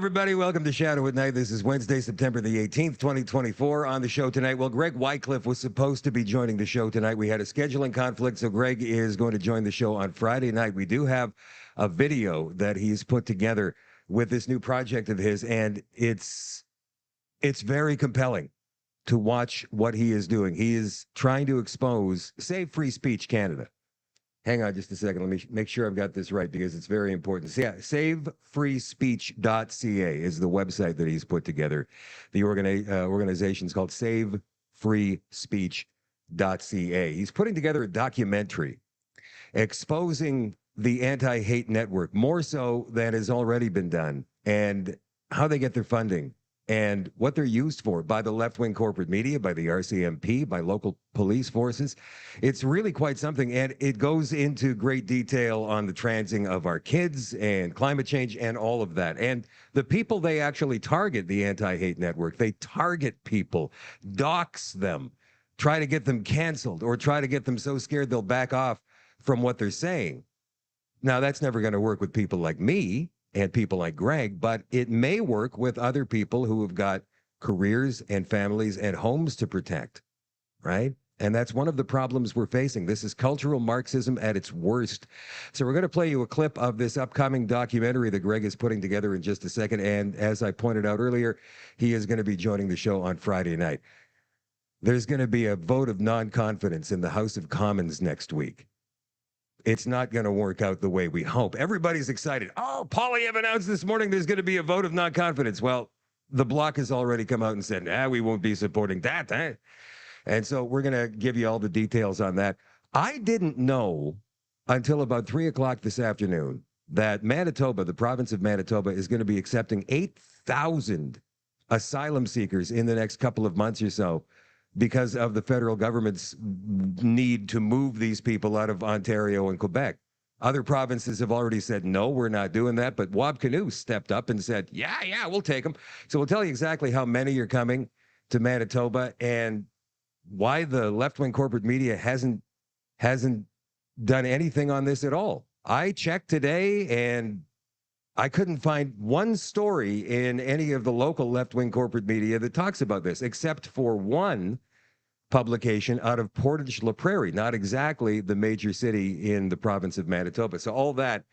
everybody. Welcome to Shadow at Night. This is Wednesday, September the 18th, 2024. On the show tonight, well, Greg Wycliffe was supposed to be joining the show tonight. We had a scheduling conflict, so Greg is going to join the show on Friday night. We do have a video that he's put together with this new project of his, and it's very compelling to watch what he is doing. He is trying to expose Save Free Speech Canada. Hang on just a second. Let me make sure I've got this right because it's very important. So, yeah, savefreespeech.ca is the website that he's put together. The organization is called savefreespeech.ca. He's putting together a documentary exposing the anti-hate network more so than has already been done, and how they get their funding and what they're used for by the left-wing corporate media, by the RCMP, by local police forces. It's really quite something, and it goes into great detail on the transing of our kids and climate change and all of that. And the people they actually target, the anti-hate network, they target people, dox them, try to get them canceled, or try to get them so scared they'll back off from what they're saying. Now, that's never going to work with people like me and people like Greg, but it may work with other people who have got careers and families and homes to protect, right? And that's one of the problems we're facing. This is cultural Marxism at its worst. So we're going to play you a clip of this upcoming documentary that Greg is putting together in just a second. And as I pointed out earlier, he is going to be joining the show on Friday night. There's going to be a vote of non-confidence in the House of Commons next week. It's not going to work out the way we hope. Everybody's excited. Oh, Poilievre announced this morning there's going to be a vote of non-confidence. Well, the Bloc has already come out and said, we won't be supporting that. And so we're going to give you all the details on that. I didn't know until about 3 o'clock this afternoon that Manitoba, the province of Manitoba, is going to be accepting 8,000 asylum seekers in the next couple of months or so, because of the federal government's need to move these people out of Ontario and Quebec. Other provinces have already said, no, we're not doing that. But Wab Kinew stepped up and said, yeah, we'll take them. So we'll tell you exactly how many are coming to Manitoba and why the left-wing corporate media hasn't done anything on this at all. I checked today and I couldn't find one story in any of the local left-wing corporate media that talks about this, except for one publication out of Portage-la Prairie, not exactly the major city in the province of Manitoba. So all that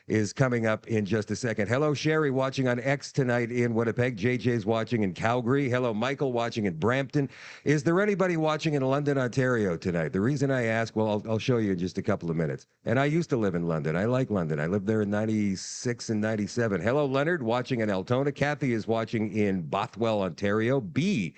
is coming up in just a second. Hello, Sherry, watching on X tonight in Winnipeg. JJ's watching in Calgary. Hello, Michael, watching in Brampton. Is there anybody watching in London, Ontario tonight? The reason I ask, well, I'll show you in just a couple of minutes. And I used to live in London. I like London. I lived there in 96 and 97. Hello, Leonard, watching in Altona. Kathy is watching in Bothwell, Ontario. B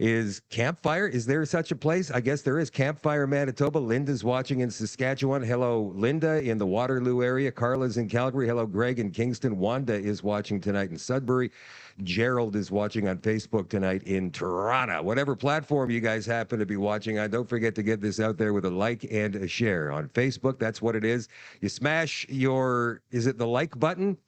is Campfire. Is there such a place? I guess there is. Campfire, Manitoba. Linda's watching in Saskatchewan. Hello, Linda in the Waterloo area. Carla's in Calgary. Hello, Greg in Kingston. Wanda is watching tonight in Sudbury. Gerald is watching on Facebook tonight in Toronto. Whatever platform you guys happen to be watching on, don't forget to get this out there with a like and a share. On Facebook, that's what it is. You smash is it the like button?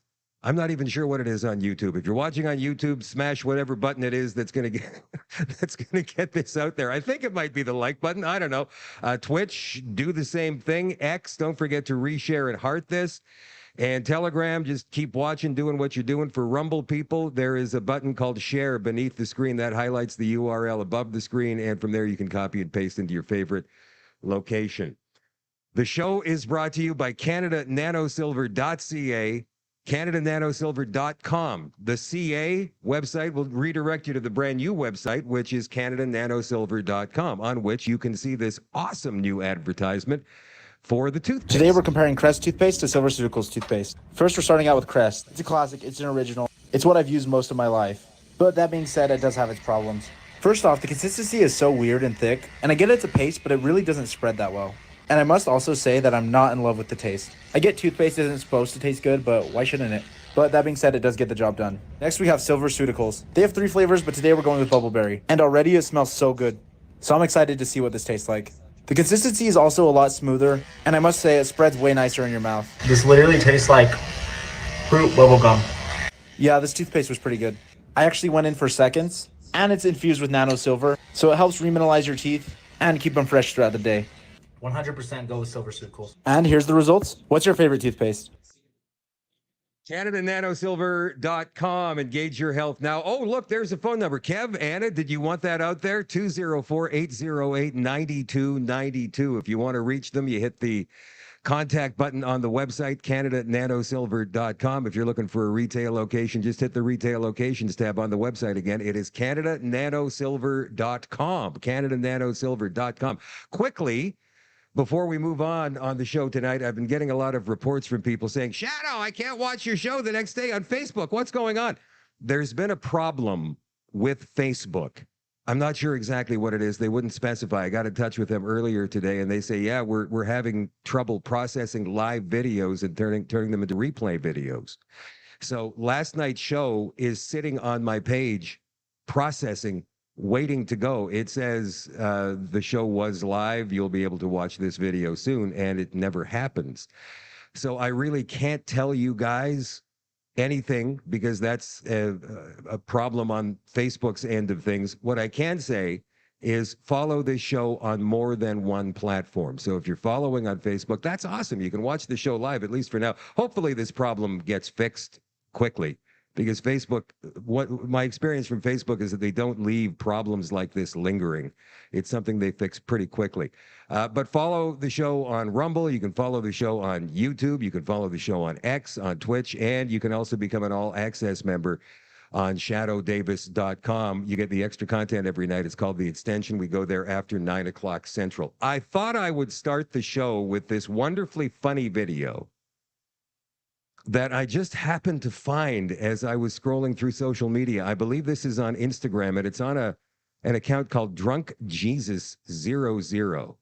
I'm not even sure what it is on YouTube. If you're watching on YouTube, smash whatever button it is that's going to get this out there. I think it might be the like button. I don't know. Twitch, do the same thing. X, don't forget to reshare and heart this. And Telegram, just keep watching, doing what you're doing. For Rumble people, there is a button called share beneath the screen that highlights the URL above the screen. And from there, you can copy and paste into your favorite location. The show is brought to you by CanadaNanoSilver.ca. CanadaNanoSilver.com. The CA website will redirect you to the brand new website, which is CanadaNanoSilver.com, on which you can see this awesome new advertisement for the toothpaste. Today we're comparing Crest toothpaste to SilverSeuticals toothpaste. First, we're starting out with Crest. It's a classic, it's an original. It's what I've used most of my life. But that being said, it does have its problems. First off, the consistency is so weird and thick, and I get it's a paste, but it really doesn't spread that well. And I must also say that I'm not in love with the taste. I get toothpaste isn't supposed to taste good, but why shouldn't it? But that being said, it does get the job done. Next, we have SilverSeuticals. They have 3 flavors, but today we're going with Bubbleberry. And already it smells so good. So I'm excited to see what this tastes like. The consistency is also a lot smoother, and I must say it spreads way nicer in your mouth. This literally tastes like fruit bubblegum. Yeah, this toothpaste was pretty good. I actually went in for seconds, and it's infused with nano silver, so it helps remineralize your teeth and keep them fresh throughout the day. 100% go with SilverSeuticals. And here's the results. What's your favorite toothpaste? CanadaNanoSilver.com. Engage your health now. Oh, look, there's a phone number. Kev, Anna, did you want that out there? 204-808-9292. If you want to reach them, you hit the contact button on the website, CanadaNanoSilver.com. If you're looking for a retail location, just hit the retail locations tab on the website again. It is CanadaNanoSilver.com. CanadaNanoSilver.com. Quickly, before we move on the show tonight, I've been getting a lot of reports from people saying, Shadow, I can't watch your show the next day on Facebook. What's going on? There's been a problem with Facebook. I'm not sure exactly what it is. They wouldn't specify. I got in touch with them earlier today, and they say, yeah, we're having trouble processing live videos and turning them into replay videos. So last night's show is sitting on my page, processing, waiting to go. It says the show was live. You'll be able to watch this video soon, and it never happens. So I really can't tell you guys anything because that's a problem on Facebook's end of things. What I can say is follow this show on more than one platform. So if you're following on Facebook, that's awesome. You can watch the show live, at least for now. Hopefully this problem gets fixed quickly because Facebook, what my experience from Facebook is that they don't leave problems like this lingering. It's something they fix pretty quickly. But follow the show on Rumble. You can follow the show on YouTube. You can follow the show on X, on Twitch, and you can also become an all-access member on shadowdavis.com. You get the extra content every night. It's called The Extension. We go there after 9 o'clock Central. I thought I would start the show with this wonderfully funny video that I just happened to find as I was scrolling through social media. I believe this is on Instagram, and it's on an account called Drunk Jesus 00.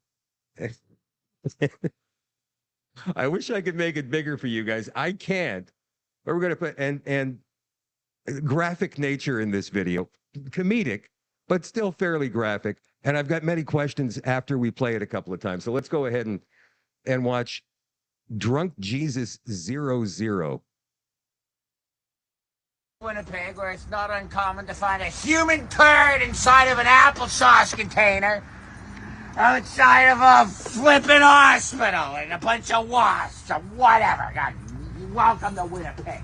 I wish I could make it bigger for you guys. I can't. But we're going to put and graphic nature in this video, comedic, but still fairly graphic. And I've got many questions after we play it a couple of times. So let's go ahead and watch Drunk Jesus 00. Winnipeg, where it's not uncommon to find a human turd inside of an applesauce container outside of a flippin' hospital and a bunch of wasps or whatever. God, welcome to Winnipeg.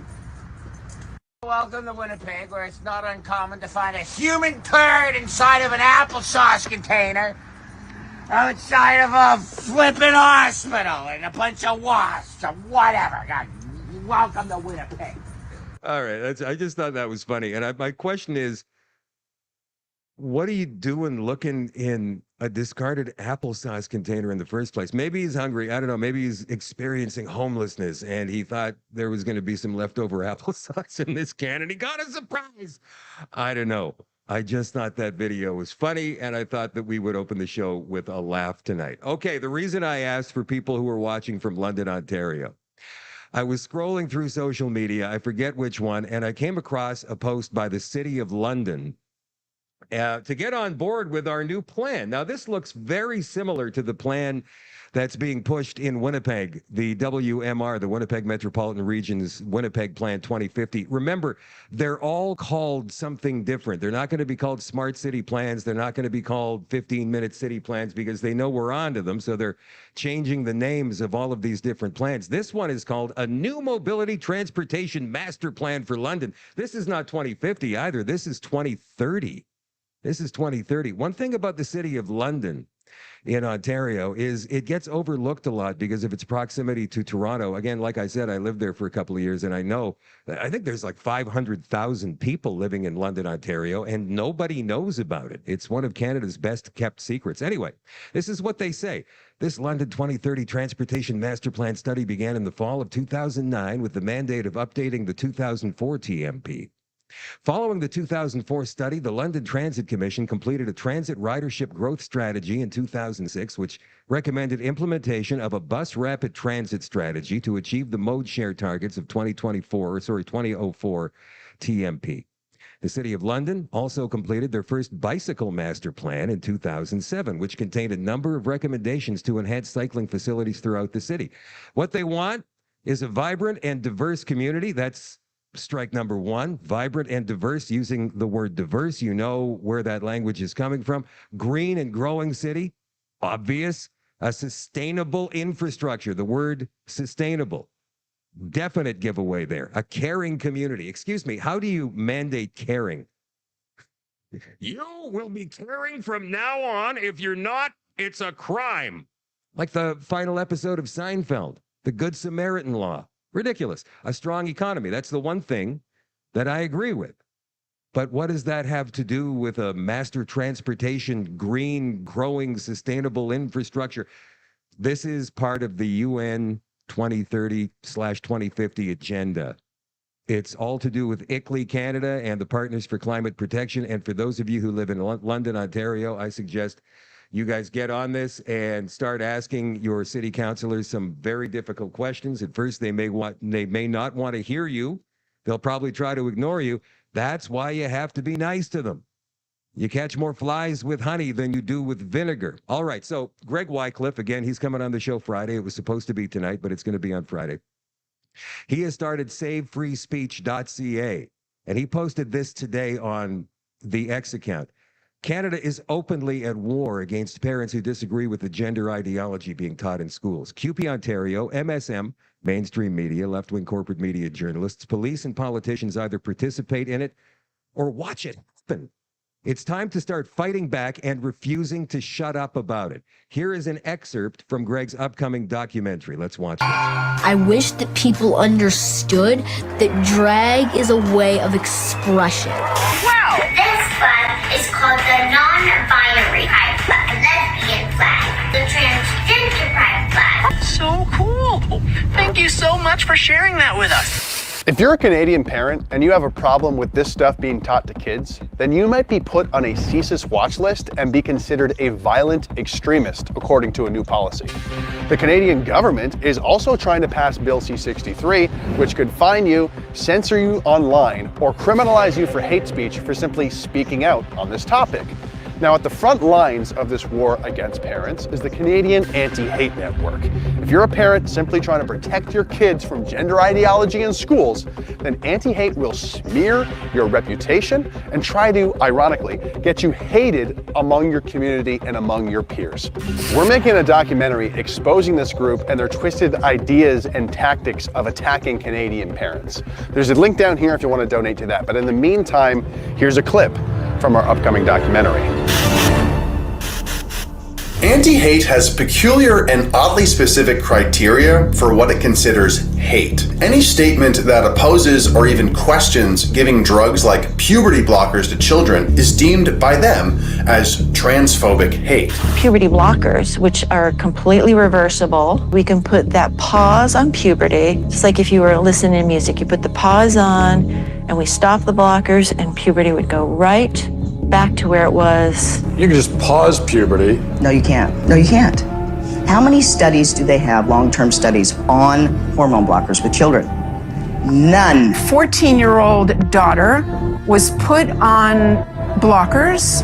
Welcome to Winnipeg, where it's not uncommon to find a human turd inside of an applesauce container outside of a flippin' hospital and a bunch of wasps or whatever. God, welcome to Winnipeg. All right, I just thought that was funny. And my question is, what are you doing looking in a discarded applesauce container in the first place? Maybe he's hungry. I don't know. Maybe he's experiencing homelessness and he thought there was going to be some leftover applesauce in this can and he got a surprise. I don't know. I just thought that video was funny, and I thought that we would open the show with a laugh tonight. Okay, the reason I asked for people who are watching from London, Ontario, I was scrolling through social media, I forget which one, and I came across a post by the City of London to get on board with our new plan. Now, this looks very similar to the plan that's being pushed in Winnipeg, the WMR, the Winnipeg Metropolitan Region's Winnipeg Plan 2050. Remember, they're all called something different. They're not going to be called smart city plans. They're not going to be called 15-minute city plans because they know we're onto them. So they're changing the names of all of these different plans. This one is called a New Mobility Transportation Master Plan for London. This is not 2050 either. This is 2030. This is 2030. One thing about the City of London in Ontario is it gets overlooked a lot because of its proximity to Toronto. Again, like I said, I lived there for a couple of years, and I think there's like 500,000 people living in London, Ontario, and nobody knows about it. It's one of Canada's best kept secrets. Anyway, this is what they say. This London 2030 Transportation Master Plan study began in the fall of 2009 with the mandate of updating the 2004 TMP. Following the 2004 study, the London Transit Commission completed a transit ridership growth strategy in 2006, which recommended implementation of a bus rapid transit strategy to achieve the mode share targets of 2004 TMP. The City of London also completed their first bicycle master plan in 2007, which contained a number of recommendations to enhance cycling facilities throughout the city. What they want is a vibrant and diverse community. That's strike number one. Vibrant and diverse. Using the word diverse, you know where that language is coming from. Green and growing city, obvious. A sustainable infrastructure, the word sustainable. Definite giveaway there. A caring community. Excuse me, how do you mandate caring? You will be caring from now on. If you're not, it's a crime. Like the final episode of Seinfeld, the Good Samaritan law. Ridiculous. A strong economy. That's the one thing that I agree with. But what does that have to do with a master transportation, green, growing, sustainable infrastructure? This is part of the UN 2030/2050 agenda. It's all to do with ICLEI Canada and the Partners for Climate Protection. And for those of you who live in London, Ontario, I suggest you guys get on this and start asking your city councilors some very difficult questions. At first, they may not want to hear you. They'll probably try to ignore you. That's why you have to be nice to them. You catch more flies with honey than you do with vinegar. All right, so Greg Wycliffe, again, he's coming on the show Friday. It was supposed to be tonight, but it's going to be on Friday. He has started SaveFreeSpeech.ca, and he posted this today on the X account. Canada is openly at war against parents who disagree with the gender ideology being taught in schools. CUPE Ontario, MSM, mainstream media, left-wing corporate media journalists, police, and politicians either participate in it or watch it happen. It's time to start fighting back and refusing to shut up about it. Here is an excerpt from Greg's upcoming documentary. Let's watch this. I wish that people understood that drag is a way of expression. Wow! This flag is called the non-binary pride flag, the lesbian flag, the transgender pride flag. So cool! Thank you so much for sharing that with us. If you're a Canadian parent and you have a problem with this stuff being taught to kids, then you might be put on a CSIS watch list and be considered a violent extremist, according to a new policy. The Canadian government is also trying to pass Bill C-63, which could fine you, censor you online, or criminalize you for hate speech for simply speaking out on this topic. Now, at the front lines of this war against parents is the Canadian Anti-Hate Network. If you're a parent simply trying to protect your kids from gender ideology in schools, then Anti-Hate will smear your reputation and try to, ironically, get you hated among your community and among your peers. We're making a documentary exposing this group and their twisted ideas and tactics of attacking Canadian parents. There's a link down here if you want to donate to that. But in the meantime, here's a clip from our upcoming documentary. Anti-hate has peculiar and oddly specific criteria for what it considers hate. Any statement that opposes or even questions giving drugs like puberty blockers to children is deemed by them as transphobic hate. Puberty blockers, which are completely reversible. We can put that pause on puberty, just like if you were listening to music, you put the pause on and we stop the blockers and puberty would go right back to where it was. You can just pause puberty. No, you can't. No, you can't. How many studies do they have, long-term studies, on hormone blockers with children? None. 14-year-old daughter was put on blockers.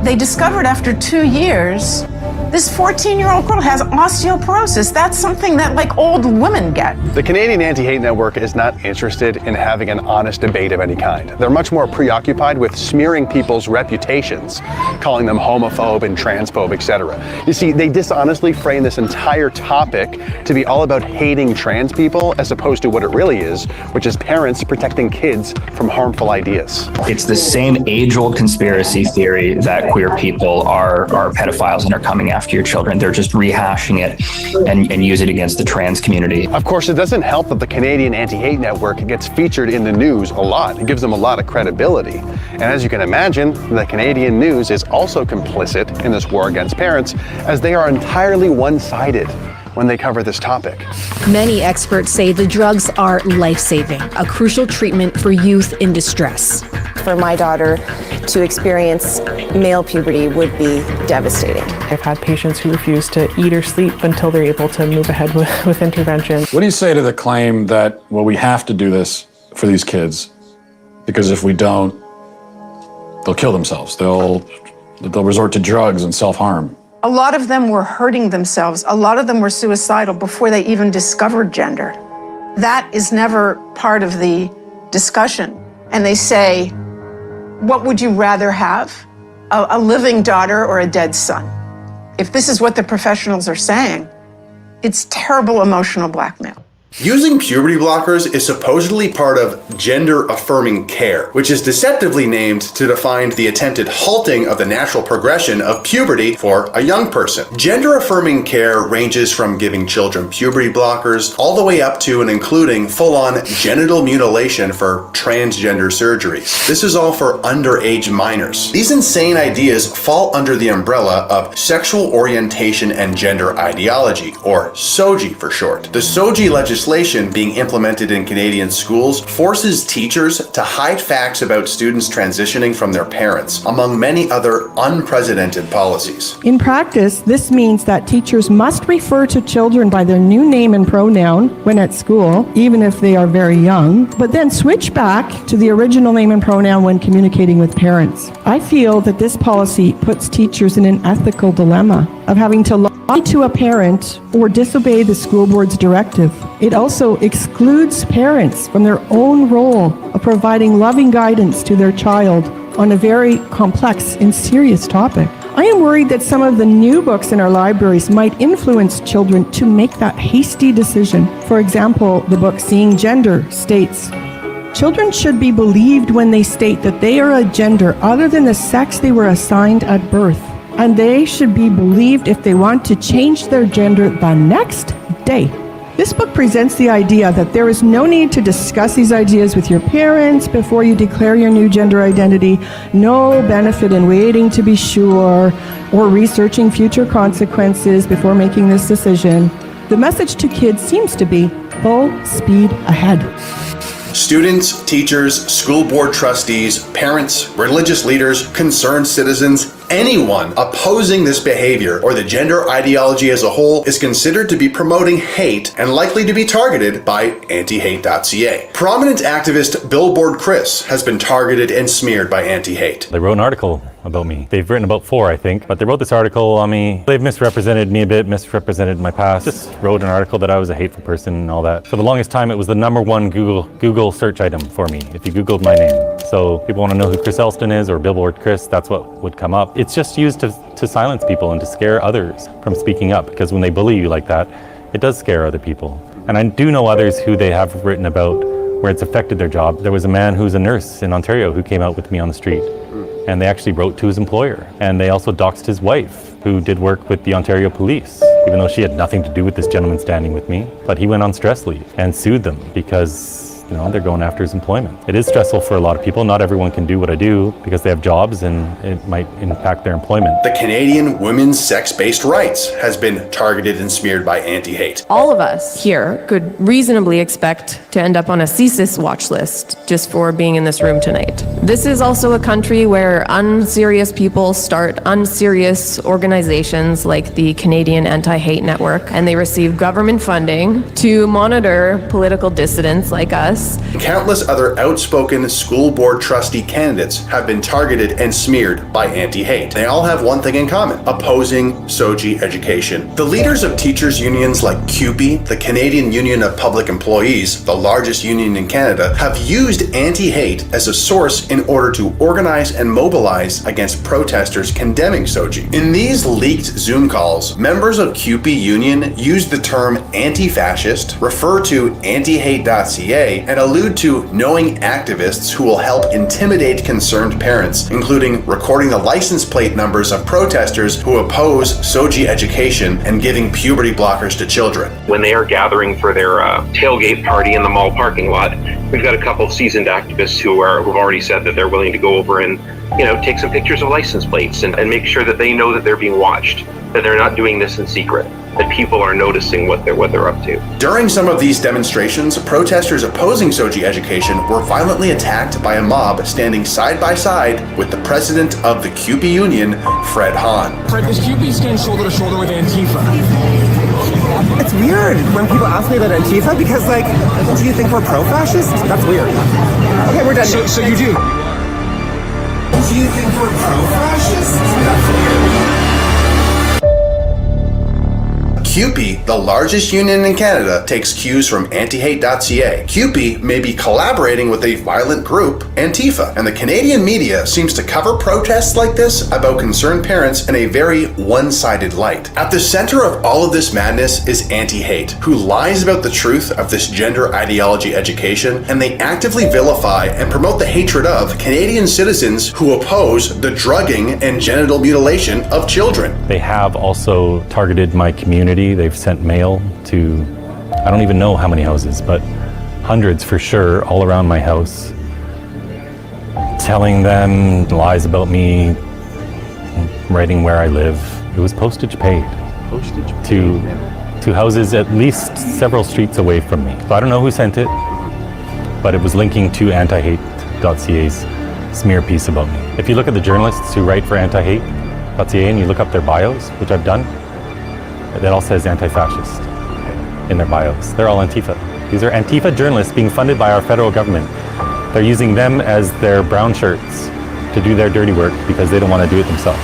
They discovered after 2 years, this 14-year-old girl has osteoporosis. That's something that like old women get. The Canadian Anti-Hate Network is not interested in having an honest debate of any kind. They're much more preoccupied with smearing people's reputations, calling them homophobe and transphobe, etc. You see, they dishonestly frame this entire topic to be all about hating trans people as opposed to what it really is, which is parents protecting kids from harmful ideas. It's the same age-old conspiracy theory that queer people are pedophiles and are coming after your children. They're just rehashing it and use it against the trans community. Of course, it doesn't help that the Canadian Anti-Hate Network gets featured in the news a lot. It gives them a lot of credibility. And as you can imagine, the Canadian news is also complicit in this war against parents, as they are entirely one-sided when they cover this topic. Many experts say the drugs are life-saving, a crucial treatment for youth in distress. For my daughter to experience male puberty would be devastating. I've had patients who refuse to eat or sleep until they're able to move ahead with intervention. What do you say to the claim that, well, we have to do this for these kids because if we don't, they'll kill themselves. They'll resort to drugs and self-harm. A lot of them were hurting themselves. A lot of them were suicidal before they even discovered gender. That is never part of the discussion. And they say, what would you rather have? A living daughter or a dead son? If this is what the professionals are saying, it's terrible emotional blackmail. Using puberty blockers is supposedly part of gender-affirming care, which is deceptively named to define the attempted halting of the natural progression of puberty for a young person. Gender-affirming care ranges from giving children puberty blockers all the way up to and including full-on genital mutilation for transgender surgeries. This is all for underage minors. These insane ideas fall under the umbrella of sexual orientation and gender ideology, or SOGI for short. The SOGI legislation being implemented in Canadian schools forces teachers to hide facts about students transitioning from their parents, among many other unprecedented policies. In practice, this means that teachers must refer to children by their new name and pronoun when at school, even if they are very young, but then switch back to the original name and pronoun when communicating with parents. I feel that this policy puts teachers in an ethical dilemma of having to lie to a parent or disobey the school board's directive. It also excludes parents from their own role of providing loving guidance to their child on a very complex and serious topic. I am worried that some of the new books in our libraries might influence children to make that hasty decision. For example, the book Seeing Gender states, "Children should be believed when they state that they are a gender other than the sex they were assigned at birth. And they should be believed if they want to change their gender the next day." This book presents the idea that there is no need to discuss these ideas with your parents before you declare your new gender identity, no benefit in waiting to be sure or researching future consequences before making this decision. The message to kids seems to be full speed ahead. Students, teachers, school board trustees, parents, religious leaders, concerned citizens, anyone opposing this behavior or the gender ideology as a whole is considered to be promoting hate and likely to be targeted by antihate.ca. Prominent activist Billboard Chris has been targeted and smeared by anti-hate. They wrote an article about me. They've written about 4, I think, but they wrote this article on me. They've misrepresented me a bit, misrepresented my past. Just wrote an article that I was a hateful person and all that. For the longest time, it was the #1 Google search item for me, if you Googled my name. So people want to know who Chris Elston is or Billboard Chris, that's what would come up. It's just used to silence people and to scare others from speaking up, because when they bully you like that, it does scare other people. And I do know others who they have written about where it's affected their job. There was a man who's a nurse in Ontario who came out with me on the street, and they actually wrote to his employer. And they also doxed his wife, who did work with the Ontario police, even though she had nothing to do with this gentleman standing with me. But he went on stress leave and sued them because, you know, they're going after his employment. It is stressful for a lot of people. Not everyone can do what I do because they have jobs and it might impact their employment. The Canadian Women's Sex-Based Rights has been targeted and smeared by anti-hate. All of us here could reasonably expect to end up on a CSIS watch list just for being in this room tonight. This is also a country where unserious people start unserious organizations like the Canadian Anti-Hate Network, and they receive government funding to monitor political dissidents like us. Countless other outspoken school board trustee candidates have been targeted and smeared by anti-hate. They all have one thing in common: opposing SOGI education. The leaders of teachers unions like CUPE, the Canadian Union of Public Employees, the largest union in Canada, have used anti-hate as a source in order to organize and mobilize against protesters condemning SOGI. In these leaked Zoom calls, members of CUPE union use the term anti-fascist, refer to antihate.ca, and allude to knowing activists who will help intimidate concerned parents, including recording the license plate numbers of protesters who oppose SOGI education and giving puberty blockers to children. When they are gathering for their tailgate party in the mall parking lot, we've got a couple of seasoned activists who've already said that they're willing to go over and, you know, take some pictures of license plates and make sure that they know that they're being watched, that they're not doing this in secret, that people are noticing what they're up to. During some of these demonstrations, protesters opposing SOGI education were violently attacked by a mob standing side by side with the president of the CUPE union, Fred Hahn. Fred, is CUPE stand shoulder to shoulder with Antifa? It's weird when people ask me about Antifa because, like, do you think we're pro-fascist? That's weird. Okay, we're done. So you do? Do you think we're pro-fascist? That's weird. CUPE, the largest union in Canada, takes cues from antihate.ca. CUPE may be collaborating with a violent group, Antifa, and the Canadian media seems to cover protests like this about concerned parents in a very one-sided light. At the center of all of this madness is anti-hate, who lies about the truth of this gender ideology education, and they actively vilify and promote the hatred of Canadian citizens who oppose the drugging and genital mutilation of children. They have also targeted my community. They've sent mail to, I don't even know how many houses, but hundreds for sure, all around my house, telling them lies about me, writing where I live. It was postage paid. To houses at least several streets away from me. So I don't know who sent it, but it was linking to antihate.ca's smear piece about me. If you look at the journalists who write for antihate.ca and you look up their bios, which I've done, it all says anti-fascist in their bios. They're all Antifa. These are Antifa journalists being funded by our federal government. They're using them as their brown shirts to do their dirty work because they don't want to do it themselves.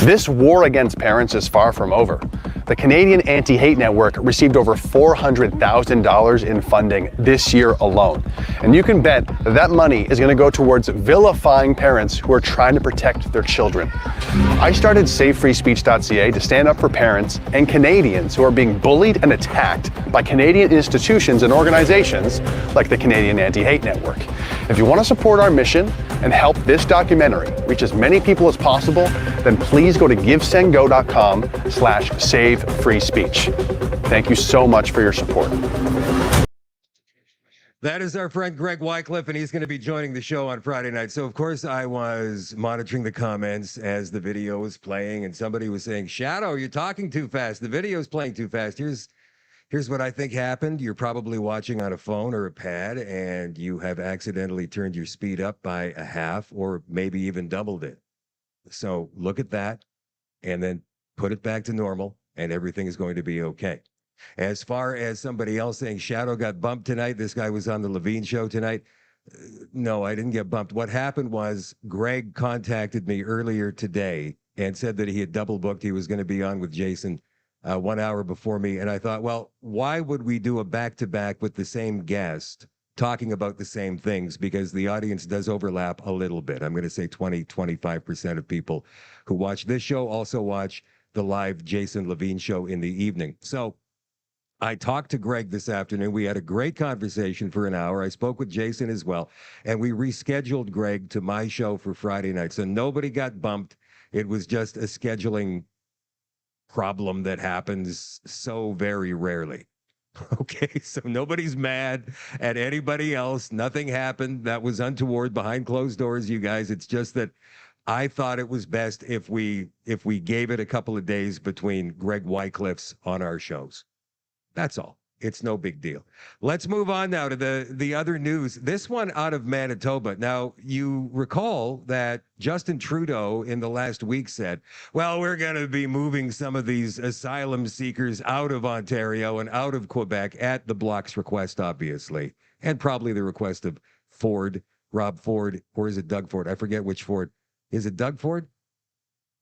This war against parents is far from over. The Canadian Anti-Hate Network received over $400,000 in funding this year alone. And you can bet that money is going to go towards vilifying parents who are trying to protect their children. I started SaveFreeSpeech.ca to stand up for parents and Canadians who are being bullied and attacked by Canadian institutions and organizations like the Canadian Anti-Hate Network. If you want to support our mission and help this documentary reach as many people as possible, then please go to givesendgo.com/savefreespeech. Thank you so much for your support. That is our friend Greg Wycliffe, and he's going to be joining the show on Friday night. So, of course, I was monitoring the comments as the video was playing, and somebody was saying, Shadow, you're talking too fast. The video is playing too fast. Here's what I think happened. You're probably watching on a phone or a pad, and you have accidentally turned your speed up by a half or maybe even doubled it. So look at that and then put it back to normal, and everything is going to be okay. As far as somebody else saying Shadow got bumped tonight, this guy was on the Levine show tonight. No, I didn't get bumped. What happened was Greg contacted me earlier today and said that he had double booked. He was going to be on with Jason 1 hour before me. And I thought, well, why would we do a back-to-back with the same guest talking about the same things? Because the audience does overlap a little bit. I'm going to say 20-25% of people who watch this show also watch the live Jason Levine show in the evening. So I talked to Greg this afternoon. We had a great conversation for an hour. I spoke with Jason as well, and we rescheduled Greg to my show for Friday night. So nobody got bumped. It was just a scheduling problem that happens so very rarely. Okay, so nobody's mad at anybody else. Nothing happened that was untoward behind closed doors, you guys. It's just that I thought it was best if we gave it a couple of days between Greg Wycliffe's on our shows. That's all. It's no big deal. Let's move on now to the other news. This one out of Manitoba. Now, you recall that Justin Trudeau in the last week said, well, we're going to be moving some of these asylum seekers out of Ontario and out of Quebec at the Bloc's request, obviously, and probably the request of Ford, Rob Ford, or is it Doug Ford? I forget which Ford. Is it Doug Ford?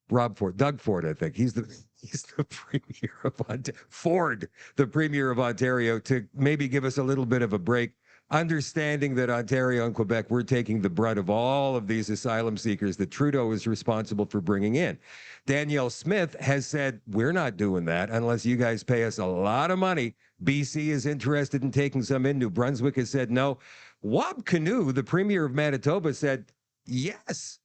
Rob Ford. Doug Ford, I think. He's the premier of Ontario. Ford, the premier of Ontario, to maybe give us a little bit of a break, understanding that Ontario and Quebec were taking the brunt of all of these asylum seekers that Trudeau is responsible for bringing in. Danielle Smith has said, we're not doing that unless you guys pay us a lot of money. BC is interested in taking some in. New Brunswick has said no. Wab Kinew, the premier of Manitoba, said yes.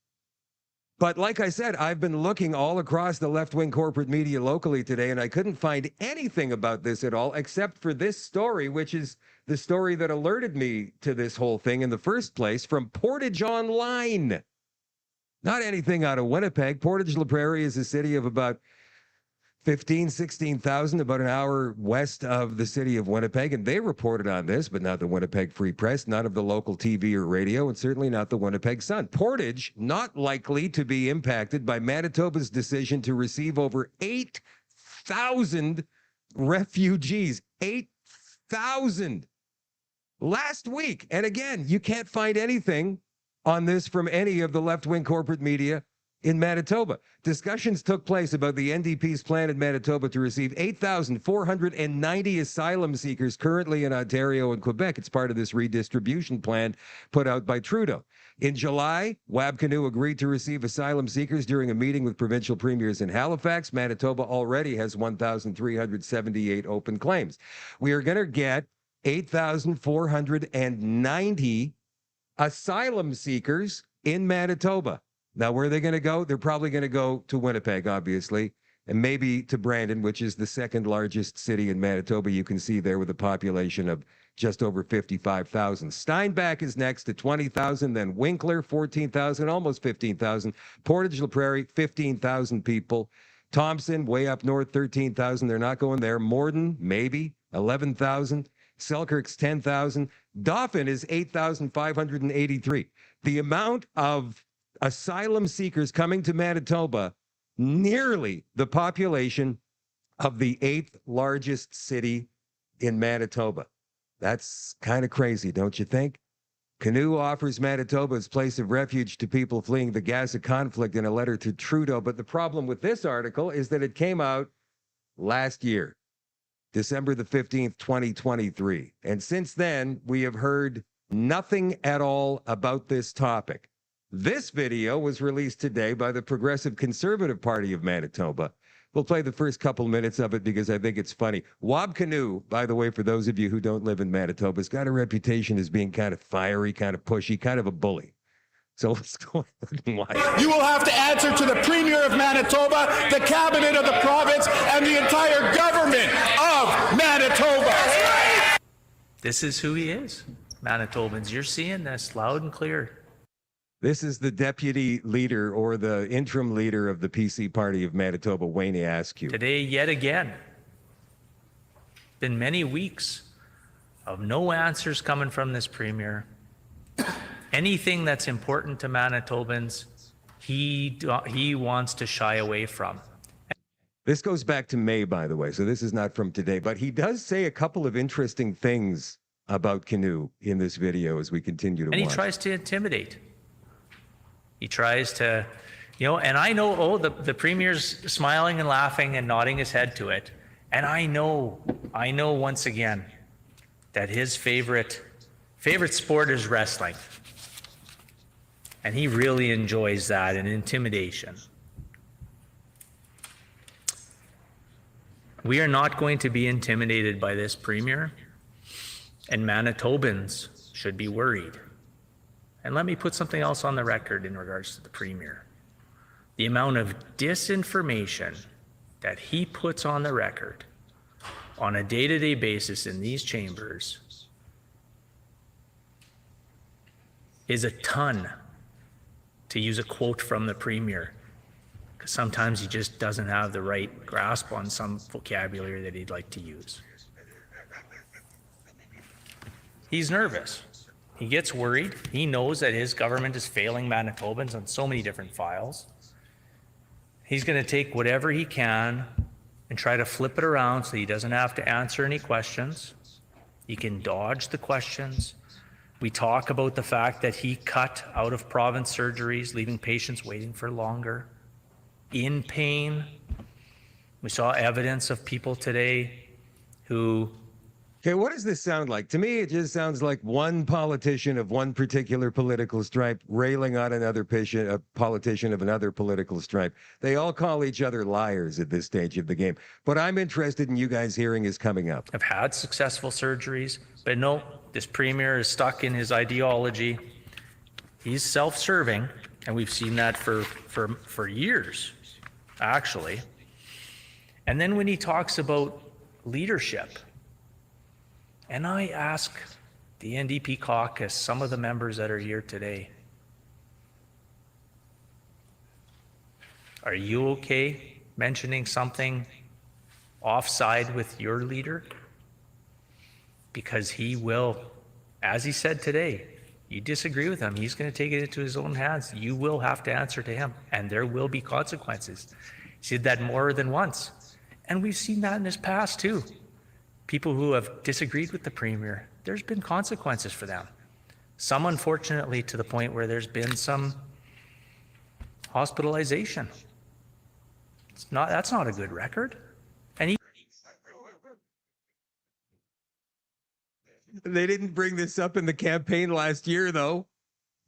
But like I said, I've been looking all across the left-wing corporate media locally today, and I couldn't find anything about this at all, except for this story, which is the story that alerted me to this whole thing in the first place, from Portage Online. Not anything out of Winnipeg. Portage La Prairie is a city of about 16,000, about an hour west of the city of Winnipeg, and they reported on this, but not the Winnipeg Free Press, none of the local TV or radio, and certainly not the Winnipeg Sun. Portage not likely to be impacted by Manitoba's decision to receive over 8,000 refugees. 8,000 last week. And again, you can't find anything on this from any of the left-wing corporate media in Manitoba. Discussions took place about the NDP's plan in Manitoba to receive 8,490 asylum seekers currently in Ontario and Quebec. It's part of this redistribution plan put out by Trudeau. In July, Wab Kinew agreed to receive asylum seekers during a meeting with provincial premiers in Halifax. Manitoba already has 1,378 open claims. We are going to get 8,490 asylum seekers in Manitoba. Now, where are they going to go? They're probably going to go to Winnipeg, obviously, and maybe to Brandon, which is the second largest city in Manitoba. You can see there with a population of just over 55,000. Steinbach is next at 20,000, then Winkler, 14,000, almost 15,000. Portage la Prairie, 15,000 people. Thompson, way up north, 13,000. They're not going there. Morden, maybe, 11,000. Selkirk's 10,000. Dauphin is 8,583. The amount of asylum seekers coming to Manitoba, nearly the population of the 8th largest city in Manitoba. That's kind of crazy, don't you think? Kinew offers Manitoba as place of refuge to people fleeing the Gaza conflict in a letter to Trudeau. But the problem with this article is that it came out last year, December the 15th, 2023. And since then, we have heard nothing at all about this topic. This video was released today by the Progressive Conservative Party of Manitoba. We'll play the first couple minutes of it because I think it's funny. Wab Kinew, by the way, for those of you who don't live in Manitoba, has got a reputation as being kind of fiery, kind of pushy, kind of a bully. So let's go ahead and watch. You will have to answer to the Premier of Manitoba, the Cabinet of the province, and the entire government of Manitoba. This is who he is. Manitobans, you're seeing this loud and clear. This is the deputy leader or the interim leader of the PC Party of Manitoba, Wayne Askew. Today, yet again, been many weeks of no answers coming from this Premier. Anything that's important to Manitobans, he wants to shy away from. This goes back to May, by the way, so this is not from today, but he does say a couple of interesting things about Kinew in this video as we continue to watch. And he tries to intimidate. He tries to, and I know, the Premier's smiling and laughing and nodding his head to it. And I know once again that his favorite sport is wrestling. And he really enjoys that and intimidation. We are not going to be intimidated by this Premier, and Manitobans should be worried. And let me put something else on the record in regards to the Premier. The amount of disinformation that he puts on the record on a day-to-day basis in these chambers is a ton, to use a quote from the Premier, because sometimes he just doesn't have the right grasp on some vocabulary that he'd like to use. He's nervous. He gets worried. He knows that his government is failing Manitobans on so many different files. He's going to take whatever he can and try to flip it around so he doesn't have to answer any questions. He can dodge the questions. We talk about the fact that he cut out of province surgeries, leaving patients waiting for longer, in pain. We saw evidence of people today who... Okay, what does this sound like? To me, it just sounds like one politician of one particular political stripe railing on another politician of another political stripe. They all call each other liars at this stage of the game. What I'm interested in you guys hearing is coming up. Have had successful surgeries, but no, this Premier is stuck in his ideology. He's self-serving, and we've seen that for years, actually. And then when he talks about leadership, and I ask the NDP caucus, some of the members that are here today, are you okay mentioning something offside with your leader? Because he will, as he said today, you disagree with him, he's going to take it into his own hands. You will have to answer to him, and there will be consequences. He did that more than once. And we've seen that in his past too. People who have disagreed with the Premier, there's been consequences for them. Some, unfortunately, to the point where there's been some hospitalization. That's not a good record. And they didn't bring this up in the campaign last year, though.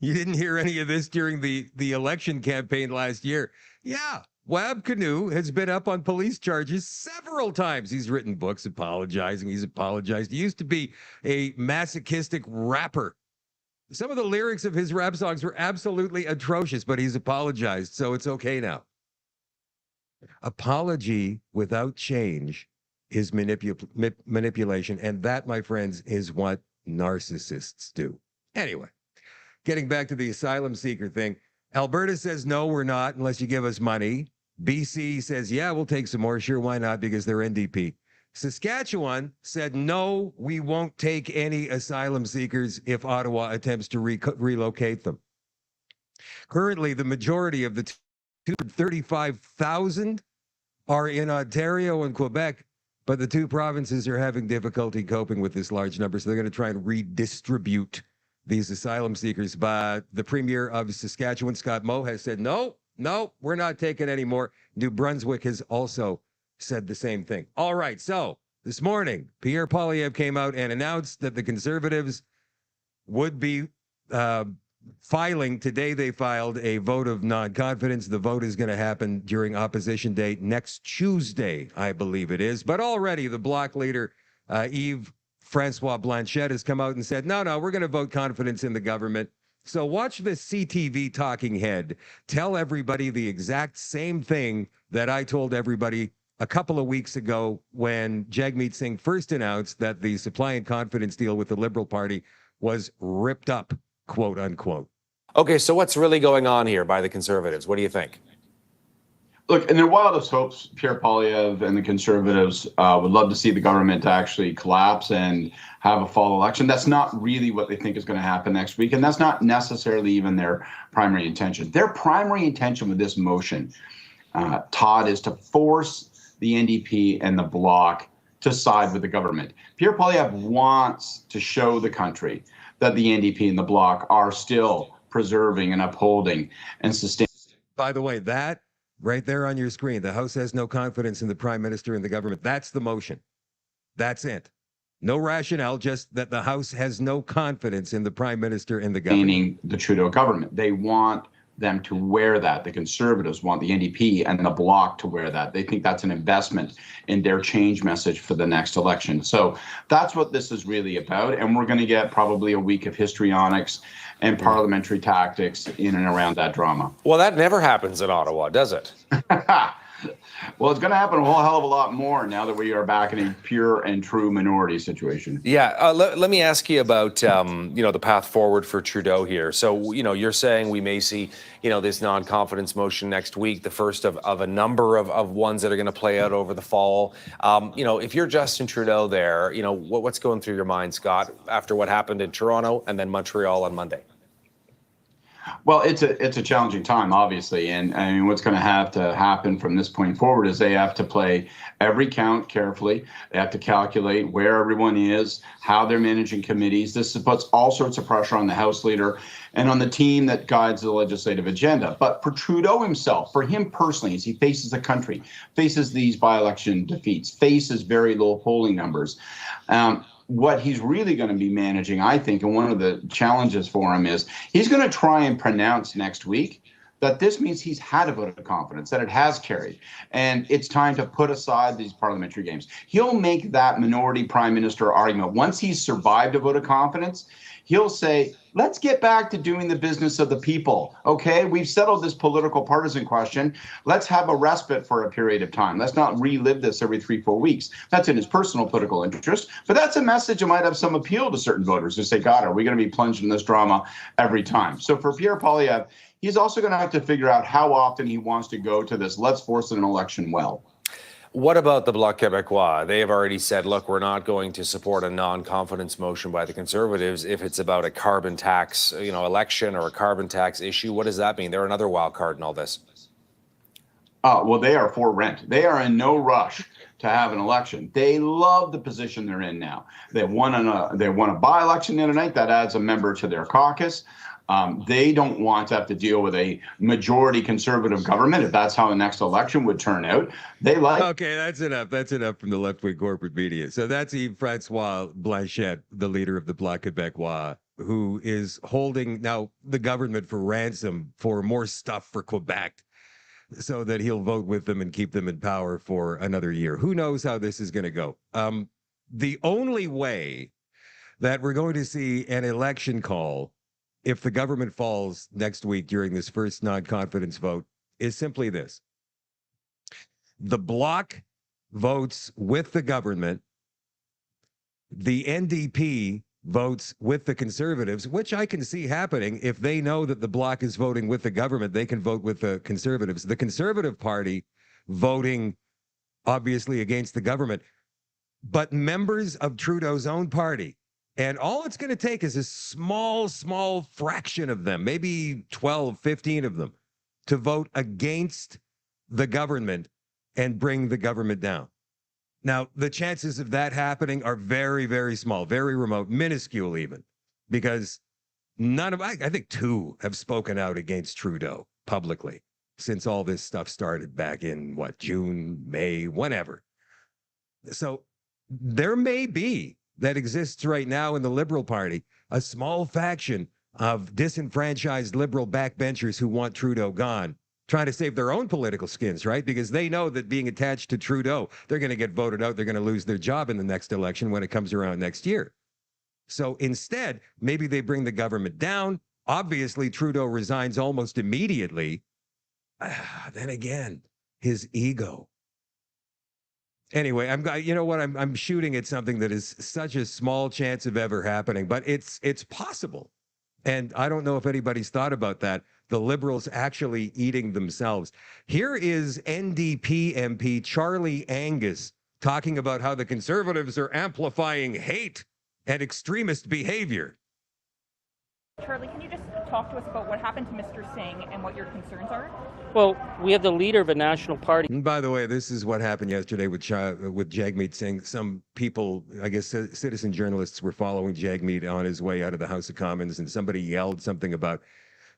You didn't hear any of this during the election campaign last year. Yeah, Wab Kinew has been up on police charges several times. He's written books apologizing. He's apologized. He used to be a masochistic rapper. Some of the lyrics of his rap songs were absolutely atrocious, but he's apologized, so it's okay now. Apology without change is manipulation, and that, my friends, is what narcissists do. Anyway, getting back to the asylum seeker thing, Alberta says, no, we're not, unless you give us money. BC says, yeah, we'll take some more. Sure, why not? Because they're NDP. Saskatchewan said, no, we won't take any asylum seekers if Ottawa attempts to relocate them. Currently, the majority of the 235,000 are in Ontario and Quebec, but the two provinces are having difficulty coping with this large number, so they're going to try and redistribute these asylum seekers. But the Premier of Saskatchewan, Scott Moe, has said, no, we're not taking any more. New Brunswick has also said the same thing. All right, so this morning, Pierre Poilievre came out and announced that the Conservatives would be filing. Today they filed a vote of non-confidence. The vote is going to happen during Opposition Day next Tuesday, I believe it is. But already the Bloc leader, Yves Francois Blanchet, has come out and said, no, we're going to vote confidence in the government. So watch this CTV talking head tell everybody the exact same thing that I told everybody a couple of weeks ago when Jagmeet Singh first announced that the supply and confidence deal with the Liberal Party was ripped up, quote unquote. Okay, so what's really going on here by the Conservatives? What do you think? Look, in their wildest hopes, Pierre Poilievre and the Conservatives would love to see the government actually collapse and have a fall election. That's not really what they think is going to happen next week, and that's not necessarily even their primary intention. Their primary intention with this motion, Todd, is to force the NDP and the Bloc to side with the government. Pierre Poilievre wants to show the country that the NDP and the Bloc are still preserving and upholding and sustaining. By the way, that right there on your screen, the House has no confidence in the Prime Minister and the government. That's the motion. That's it. No rationale, just that the House has no confidence in the Prime Minister and the government. Meaning the Trudeau government. They want them to wear that. The Conservatives want the NDP and the Bloc to wear that. They think that's an investment in their change message for the next election. So that's what this is really about. And we're going to get probably a week of histrionics and parliamentary tactics in and around that drama. Well, that never happens in Ottawa, does it? Well, it's going to happen a whole hell of a lot more now that we are back in a pure and true minority situation. Yeah, let me ask you about the path forward for Trudeau here. So you're saying we may see this non-confidence motion next week, the first of a number of ones that are going to play out over the fall. If you're Justin Trudeau there, what's going through your mind, Scott, after what happened in Toronto and then Montreal on Monday? Well, it's a challenging time, obviously, and I mean, what's going to have to happen from this point forward is they have to play every count carefully. They have to calculate where everyone is, how they're managing committees. This puts all sorts of pressure on the House leader and on the team that guides the legislative agenda. But for Trudeau himself, for him personally, as he faces the country, faces these by-election defeats, faces very low polling numbers, what he's really going to be managing, I think, and one of the challenges for him is he's going to try and pronounce next week that this means he's had a vote of confidence, that it has carried, and it's time to put aside these parliamentary games. He'll make that minority prime minister argument. Once he's survived a vote of confidence, he'll say, let's get back to doing the business of the people. Okay, we've settled this political partisan question. Let's have a respite for a period of time. Let's not relive this every 3-4 weeks. That's in his personal political interest, but that's a message that might have some appeal to certain voters who say, God, are we going to be plunged in this drama every time? So for Pierre Poilievre, he's also going to have to figure out how often he wants to go to this let's force an election well. What about the Bloc Québécois? They have already said, look, we're not going to support a non-confidence motion by the Conservatives if it's about a carbon tax, election or a carbon tax issue. What does that mean? They're another wild card in all this. Well, they are for rent. They are in no rush to have an election. They love the position they're in now. They won a by-election the other night. That adds a member to their caucus. They don't want to have to deal with a majority conservative government if that's how the next election would turn out. They like. Okay, that's enough. That's enough from the left-wing corporate media. So that's Yves-Francois Blanchet, the leader of the Bloc Québécois, who is holding now the government for ransom for more stuff for Quebec, so that he'll vote with them and keep them in power for another year. Who knows how this is going to go? The only way that we're going to see an election call if the government falls next week during this first non-confidence vote is simply this. The Bloc votes with the government. The NDP votes with the Conservatives, which I can see happening. If they know that the Bloc is voting with the government, they can vote with the Conservatives. The Conservative Party voting, obviously, against the government. But members of Trudeau's own party, and all it's going to take is a small fraction of them, maybe 12, 15 of them, to vote against the government and bring the government down. Now, the chances of that happening are very, very small, very remote, minuscule even, because I think two have spoken out against Trudeau publicly since all this stuff started back in, June, May, whenever. So there may be, that exists right now in the Liberal Party, a small faction of disenfranchised Liberal backbenchers who want Trudeau gone, trying to save their own political skins, right? Because they know that being attached to Trudeau, they're going to get voted out. They're going to lose their job in the next election when it comes around next year. So instead, maybe they bring the government down. Obviously, Trudeau resigns almost immediately. Then again, his ego. Anyway, I'm shooting at something that is such a small chance of ever happening, but it's possible. And I don't know if anybody's thought about that. The Liberals actually eating themselves. Here is NDP MP Charlie Angus talking about how the Conservatives are amplifying hate and extremist behavior. Charlie, can you just talk to us about what happened to Mr. Singh and what your concerns are? Well, we have the leader of a national party. And by the way, this is what happened yesterday with Jagmeet Singh. Some people, I guess citizen journalists, were following Jagmeet on his way out of the House of Commons, and somebody yelled something about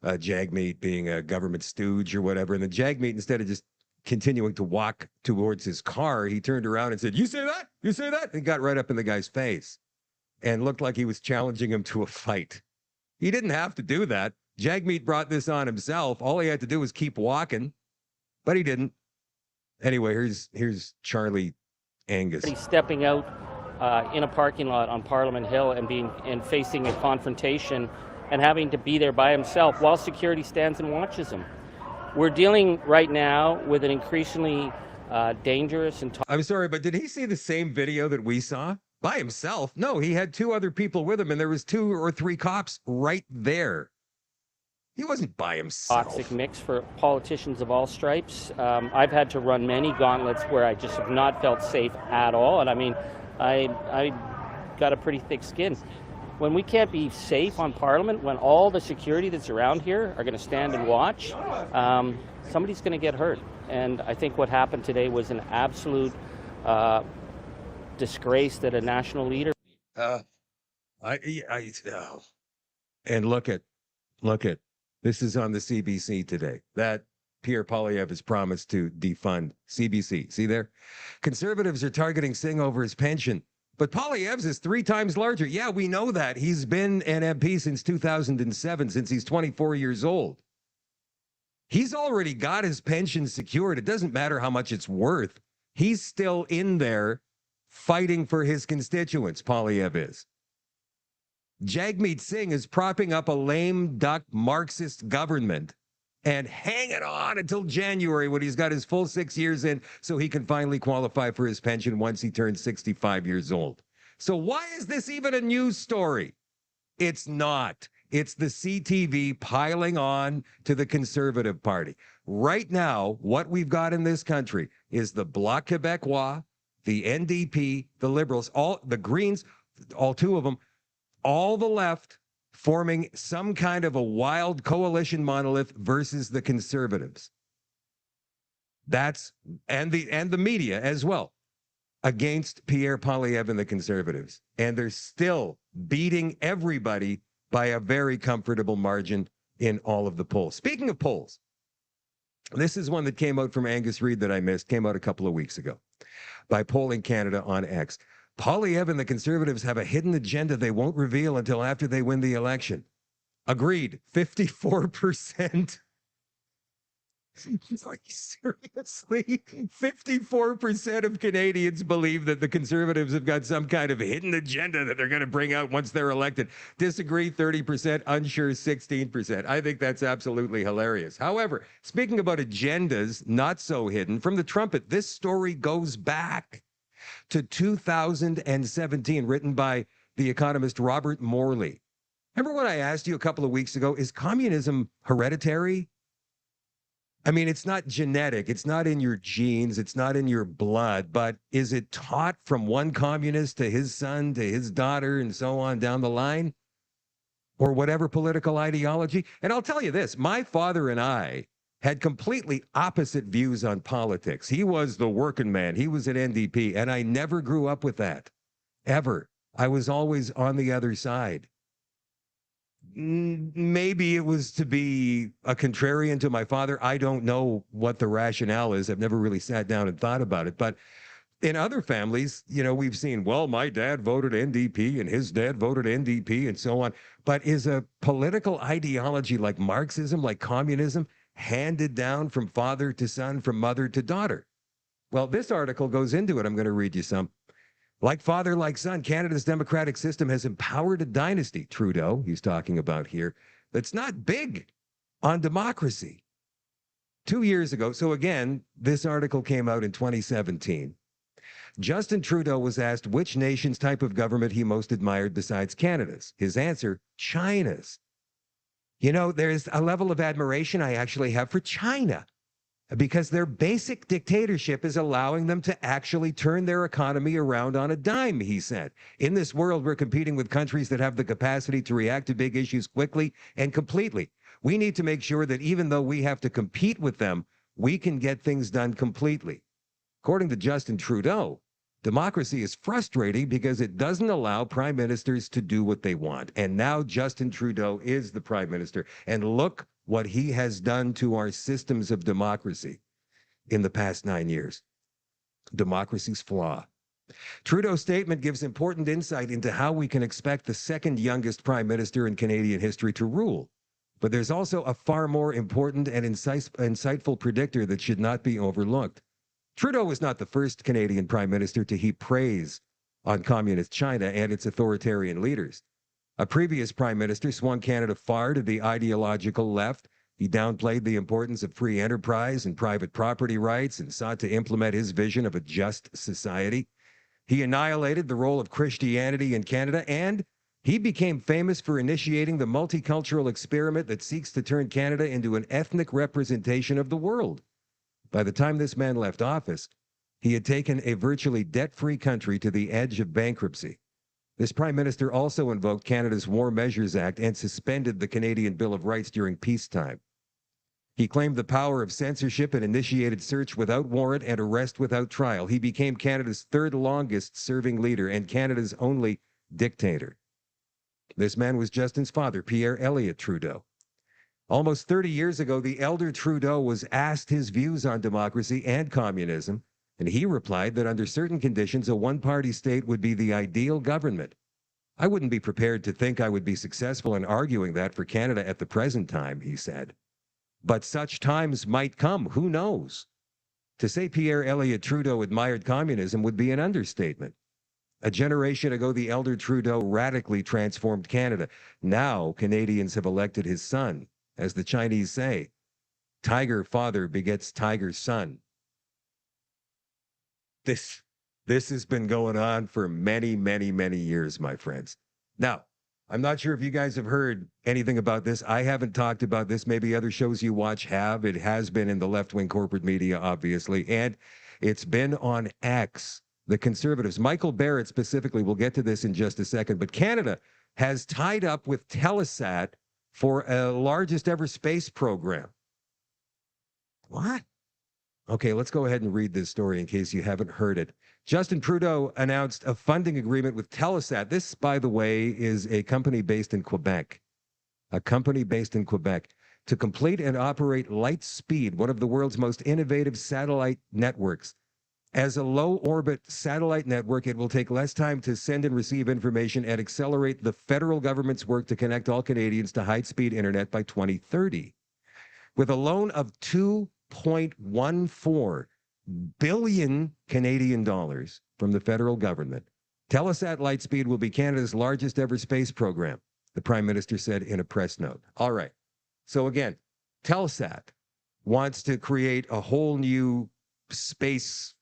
Jagmeet being a government stooge or whatever. And then Jagmeet, instead of just continuing to walk towards his car, he turned around and said, "You say that? You say that?" And got right up in the guy's face and looked like he was challenging him to a fight. He didn't have to do that. Jagmeet brought this on himself. All he had to do was keep walking, but he didn't. Anyway, here's Charlie Angus. He's stepping out in a parking lot on Parliament Hill and facing a confrontation and having to be there by himself while security stands and watches him. We're dealing right now with an increasingly dangerous and... I'm sorry, but did he see the same video that we saw? By himself? No, he had two other people with him, and there was 2 or 3 cops right there. He wasn't by himself. Toxic mix for politicians of all stripes. I've had to run many gauntlets where I just have not felt safe at all. And I mean, I got a pretty thick skin. When we can't be safe on Parliament, when all the security that's around here are going to stand and watch, somebody's going to get hurt. And I think what happened today was an absolute disgrace that a national leader. And look at. This is on the CBC today. That Pierre Poilievre has promised to defund CBC. See there? Conservatives are targeting Singh over his pension, but Poilievre's is 3 times larger. Yeah, we know that. He's been an MP since 2007, since he's 24 years old. He's already got his pension secured. It doesn't matter how much it's worth. He's still in there fighting for his constituents, Poilievre is. Jagmeet Singh is propping up a lame duck Marxist government and hanging on until January when he's got his full 6 years in so he can finally qualify for his pension once he turns 65 years old. So why is this even a news story? It's not. It's the CTV piling on to the Conservative Party. Right now, what we've got in this country is the Bloc Québécois, the NDP, the Liberals, all the Greens, all 2 of them, all the left forming some kind of a wild coalition monolith versus the Conservatives. And the media as well against Pierre Poilievre and the Conservatives. And they're still beating everybody by a very comfortable margin in all of the polls. Speaking of polls, this is one that came out from Angus Reid that I missed, came out a couple of weeks ago by Polling Canada on X. Poilievre and the Conservatives have a hidden agenda they won't reveal until after they win the election. Agreed, 54%. Like, seriously? 54% of Canadians believe that the Conservatives have got some kind of hidden agenda that they're going to bring out once they're elected. Disagree, 30%. Unsure, 16%. I think that's absolutely hilarious. However, speaking about agendas not so hidden, from the Trumpet, this story goes back to 2017, written by the economist Robert Morley. Remember when I asked you a couple of weeks ago, is communism hereditary? I mean, it's not genetic, it's not in your genes, it's not in your blood, but is it taught from one communist to his son, to his daughter, and so on down the line? Or whatever political ideology? And I'll tell you this, my father and I had completely opposite views on politics. He was the working man, he was an NDP, and I never grew up with that, ever. I was always on the other side. Maybe it was to be a contrarian to my father. I don't know what the rationale is. I've never really sat down and thought about it. But in other families, you know, we've seen, well, my dad voted NDP and his dad voted NDP and so on. But is a political ideology like Marxism, like communism, handed down from father to son, from mother to daughter? Well, this article goes into it. I'm going to read you some. Like father, like son, Canada's democratic system has empowered a dynasty, Trudeau, he's talking about here, that's not big on democracy. 2 years ago, so again, this article came out in 2017. Justin Trudeau was asked which nation's type of government he most admired besides Canada's. His answer, China's. You know, there's a level of admiration I actually have for China, because their basic dictatorship is allowing them to actually turn their economy around on a dime, he said. In this world, we're competing with countries that have the capacity to react to big issues quickly and completely. We need to make sure that even though we have to compete with them, we can get things done completely. According to Justin Trudeau, democracy is frustrating because it doesn't allow prime ministers to do what they want. And now Justin Trudeau is the prime minister. And look what he has done to our systems of democracy in the past 9 years. Democracy's flaw. Trudeau's statement gives important insight into how we can expect the second youngest prime minister in Canadian history to rule. But there's also a far more important and insightful predictor that should not be overlooked. Trudeau was not the first Canadian prime minister to heap praise on communist China and its authoritarian leaders. A previous prime minister swung Canada far to the ideological left. He downplayed the importance of free enterprise and private property rights and sought to implement his vision of a just society. He annihilated the role of Christianity in Canada, and he became famous for initiating the multicultural experiment that seeks to turn Canada into an ethnic representation of the world. By the time this man left office, he had taken a virtually debt-free country to the edge of bankruptcy. This prime minister also invoked Canada's War Measures Act and suspended the Canadian Bill of Rights during peacetime. He claimed the power of censorship and initiated search without warrant and arrest without trial. He became Canada's third longest serving leader and Canada's only dictator. This man was Justin's father, Pierre Elliott Trudeau. Almost 30 years ago, the elder Trudeau was asked his views on democracy and communism, and he replied that under certain conditions, a one-party state would be the ideal government. I wouldn't be prepared to think I would be successful in arguing that for Canada at the present time, he said. But such times might come, who knows? To say Pierre Elliott Trudeau admired communism would be an understatement. A generation ago, the elder Trudeau radically transformed Canada. Now, Canadians have elected his son. As the Chinese say, tiger father begets tiger son. This has been going on for many, many, many years, my friends. Now, I'm not sure if you guys have heard anything about this. I haven't talked about this. Maybe other shows you watch have. It has been in the left-wing corporate media, obviously, and it's been on X. The Conservatives, Michael Barrett specifically, we'll get to this in just a second, but Canada has tied up with Telesat for a largest ever space program. What? Okay, let's go ahead and read this story in case you haven't heard it. Justin Trudeau announced a funding agreement with Telesat. This, by the way, is a company based in Quebec. a company based in Quebec, to complete and operate Lightspeed, one of the world's most innovative satellite networks. As a low-orbit satellite network, it will take less time to send and receive information and accelerate the federal government's work to connect all Canadians to high-speed internet by 2030. With a loan of 2.14 billion Canadian dollars from the federal government, Telesat Lightspeed will be Canada's largest ever space program, the Prime Minister said in a press note. All right. So again, Telesat wants to create a whole new space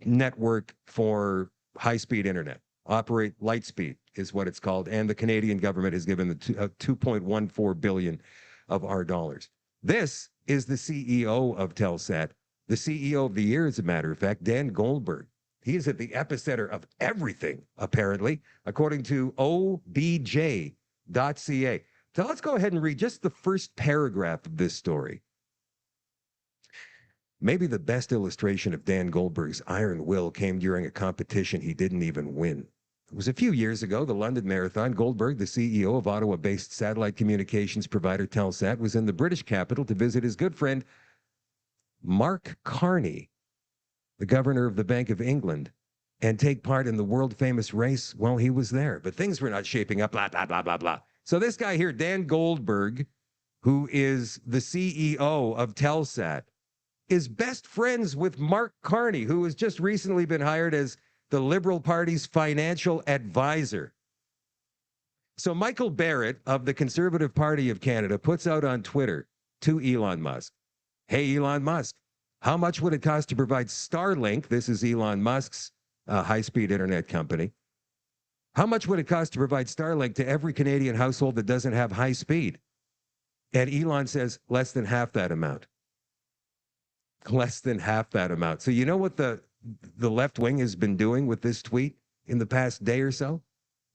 network for high-speed internet. Operate Lightspeed is what it's called, and the Canadian government has given the 2.14 billion of our dollars. This is the CEO of Telesat, the CEO of the year, as a matter of fact, Dan Goldberg. He is at the epicenter of everything, apparently, according to obj.ca. So let's go ahead and read just the first paragraph of this story. Maybe the best illustration of Dan Goldberg's iron will came during a competition he didn't even win. It was a few years ago, the London Marathon. Goldberg, the CEO of Ottawa-based satellite communications provider Telesat, was in the British capital to visit his good friend Mark Carney, the governor of the Bank of England, and take part in the world-famous race while he was there. But things were not shaping up, blah, blah, blah, blah, blah. So this guy here, Dan Goldberg, who is the CEO of Telesat, is best friends with Mark Carney, who has just recently been hired as the Liberal Party's financial advisor. So Michael Barrett of the Conservative Party of Canada puts out on Twitter to Elon Musk, "Hey, Elon Musk, how much would it cost to provide Starlink?" This is Elon Musk's high-speed internet company. "How much would it cost to provide Starlink to every Canadian household that doesn't have high speed?" And Elon says, less than half that amount. Less than half that amount. So you know what the left wing has been doing with this tweet in the past day or so?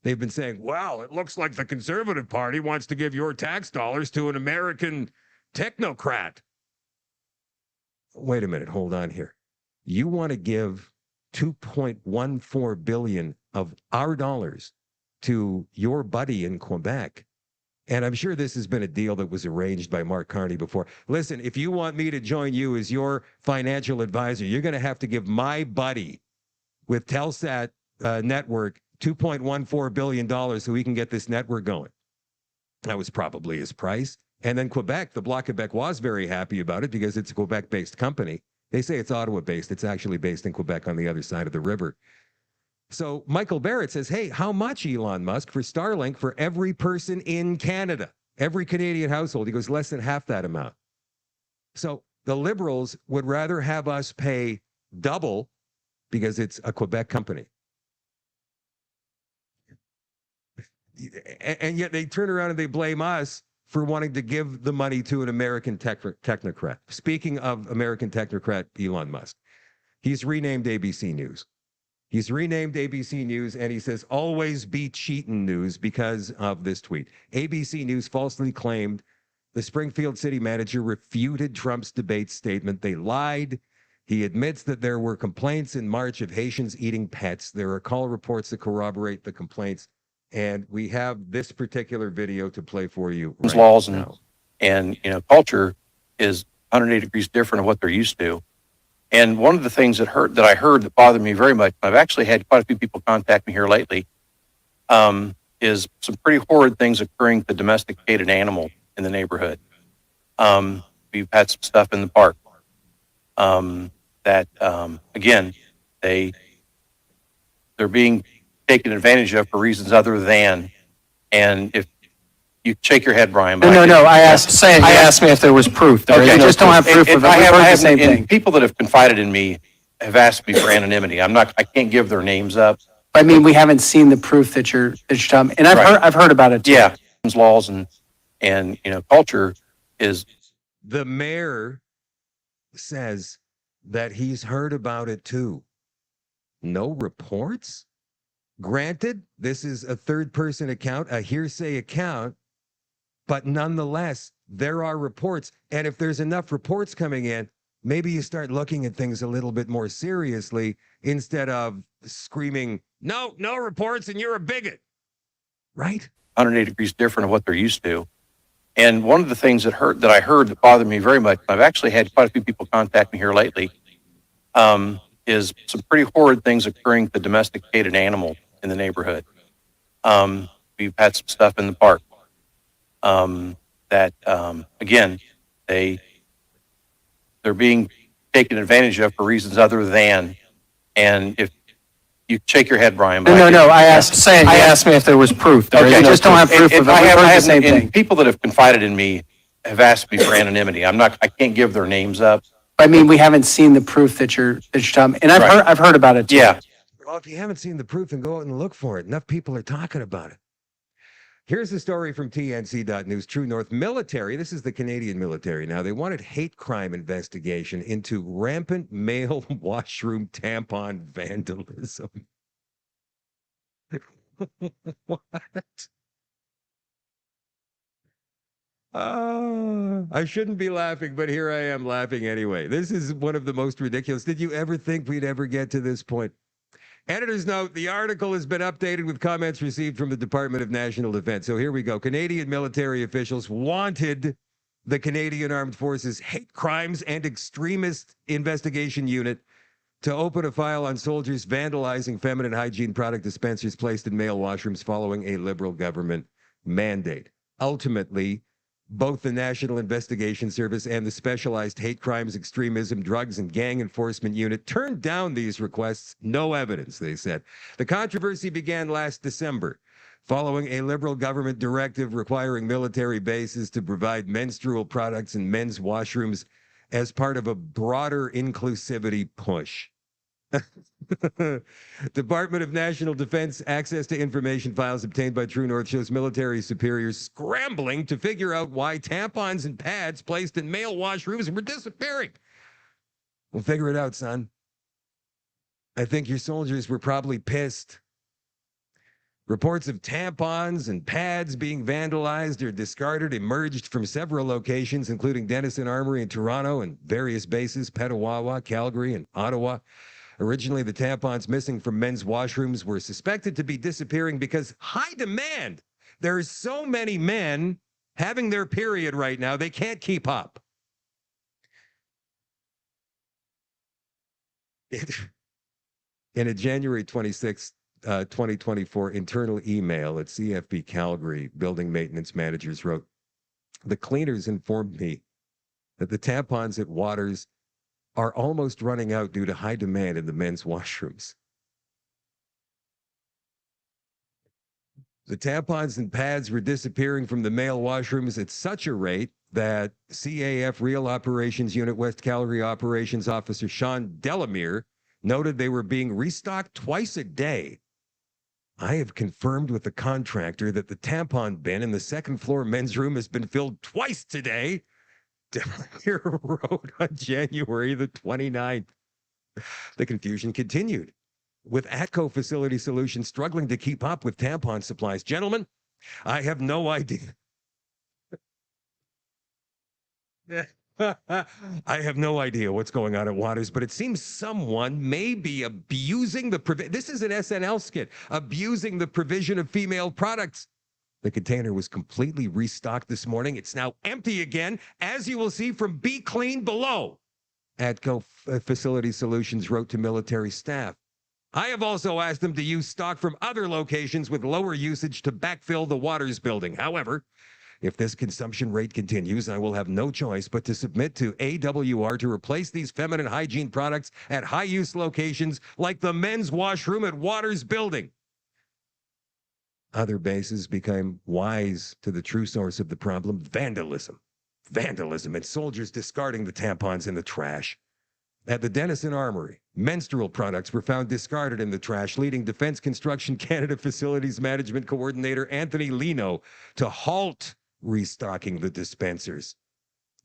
They've been saying, well, it looks like the Conservative Party wants to give your tax dollars to an American technocrat. Wait a minute, hold on here. You want to give 2.14 billion of our dollars to your buddy in Quebec. And I'm sure this has been a deal that was arranged by Mark Carney before. Listen, if you want me to join you as your financial advisor, you're going to have to give my buddy with Telesat Network $2.14 billion so we can get this network going. That was probably his price. And then Quebec, the Bloc Quebec was very happy about it because it's a Quebec-based company. They say it's Ottawa-based. It's actually based in Quebec on the other side of the river. So Michael Barrett says, hey, how much, Elon Musk, for Starlink for every person in Canada, every Canadian household? He goes, less than half that amount. So the Liberals would rather have us pay double because it's a Quebec company. And yet they turn around and they blame us for wanting to give the money to an American technocrat. Speaking of American technocrat, Elon Musk, he's renamed ABC News. He's renamed ABC News, and he says, always be cheatin' news because of this tweet. ABC News falsely claimed the Springfield city manager refuted Trump's debate statement. They lied. He admits that there were complaints in March of Haitians eating pets. There are call reports that corroborate the complaints. And we have this particular video to play for you right laws now. And you know, culture is 180 degrees different of what they're used to. And one of the things that I heard that bothered me very much, I've actually had quite a few people contact me here lately, is some pretty horrid things occurring to domesticated animals in the neighborhood. We've had some stuff in the park that, again, they're being taken advantage of for reasons other than, and if you shake your head, Brian. No, I asked me if there was proof. I just don't have proof of it. We've heard the same thing. People that have confided in me have asked me for anonymity. I can't give their names up. I mean, we haven't seen the proof that you're telling me. And I've heard about it too. Yeah. Laws and you know, culture is. The mayor says that he's heard about it too. No reports? Granted, this is a third-person account, a hearsay account, but nonetheless, there are reports. And if there's enough reports coming in, maybe you start looking at things a little bit more seriously instead of screaming, no reports and you're a bigot. Right? 180 degrees different of what they're used to. And one of the things that I heard that bothered me very much, I've actually had quite a few people contact me here lately, is some pretty horrid things occurring to domesticated animals in the neighborhood. We've had some stuff in the park that, again, they're being taken advantage of for reasons other than, and if you shake your head, Brian. But No, I asked me if there was proof. I just don't have proof of it. We've heard the same thing. People that have confided in me have asked me for anonymity. I can't give their names up. I mean, we haven't seen the proof that you're talking, and I've heard about it too. Yeah. Well, if you haven't seen the proof, then go out and look for it. Enough people are talking about it. Here's the story from TNC.news. True North military, this is the Canadian military now, they wanted hate crime investigation into rampant male washroom tampon vandalism. What? I shouldn't be laughing, but here I am laughing anyway. This is one of the most ridiculous. Did you ever think we'd ever get to this point? Editor's note, the article has been updated with comments received from the Department of National Defense. So here we go. Canadian military officials wanted the Canadian Armed Forces Hate Crimes and Extremist Investigation Unit to open a file on soldiers vandalizing feminine hygiene product dispensers placed in male washrooms following a Liberal government mandate. Ultimately, both the National Investigation Service and the Specialized Hate Crimes, Extremism, Drugs, and Gang Enforcement Unit turned down these requests. No evidence, they said. The controversy began last December, following a Liberal government directive requiring military bases to provide menstrual products in men's washrooms as part of a broader inclusivity push. Department of National Defense access to information files obtained by True North shows military superiors scrambling to figure out why tampons and pads placed in male washrooms were disappearing. We'll figure it out, son. I think your soldiers were probably pissed. Reports of tampons and pads being vandalized or discarded emerged from several locations, including Denison Armory in Toronto and various bases, Petawawa, Calgary, and Ottawa. Originally, the tampons missing from men's washrooms were suspected to be disappearing because high demand. There's so many men having their period right now, they can't keep up. In a January 26, 2024 internal email at CFB Calgary, building maintenance managers wrote, the cleaners informed me that the tampons at Waters are almost running out due to high demand in the men's washrooms. The tampons and pads were disappearing from the male washrooms at such a rate that CAF Real Operations Unit West Calgary Operations Officer Sean Delamere noted they were being restocked twice a day. I have confirmed with the contractor that the tampon bin in the second floor men's room has been filled twice today. Delamere wrote on January the 29th. The confusion continued, with ATCO Facility Solutions struggling to keep up with tampon supplies. Gentlemen, I have no idea. I have no idea what's going on at Waters, but it seems someone may be abusing the this is an SNL skit, abusing the provision of female products. The container was completely restocked this morning. It's now empty again, as you will see from Be Clean below. ATCO Facility Solutions wrote to military staff. I have also asked them to use stock from other locations with lower usage to backfill the Waters building. However, if this consumption rate continues, I will have no choice but to submit to AWR to replace these feminine hygiene products at high-use locations like the men's washroom at Waters building. Other bases became wise to the true source of the problem, vandalism. Vandalism and soldiers discarding the tampons in the trash. At the Denison Armory, menstrual products were found discarded in the trash, leading Defense Construction Canada Facilities Management Coordinator Anthony Lino to halt restocking the dispensers.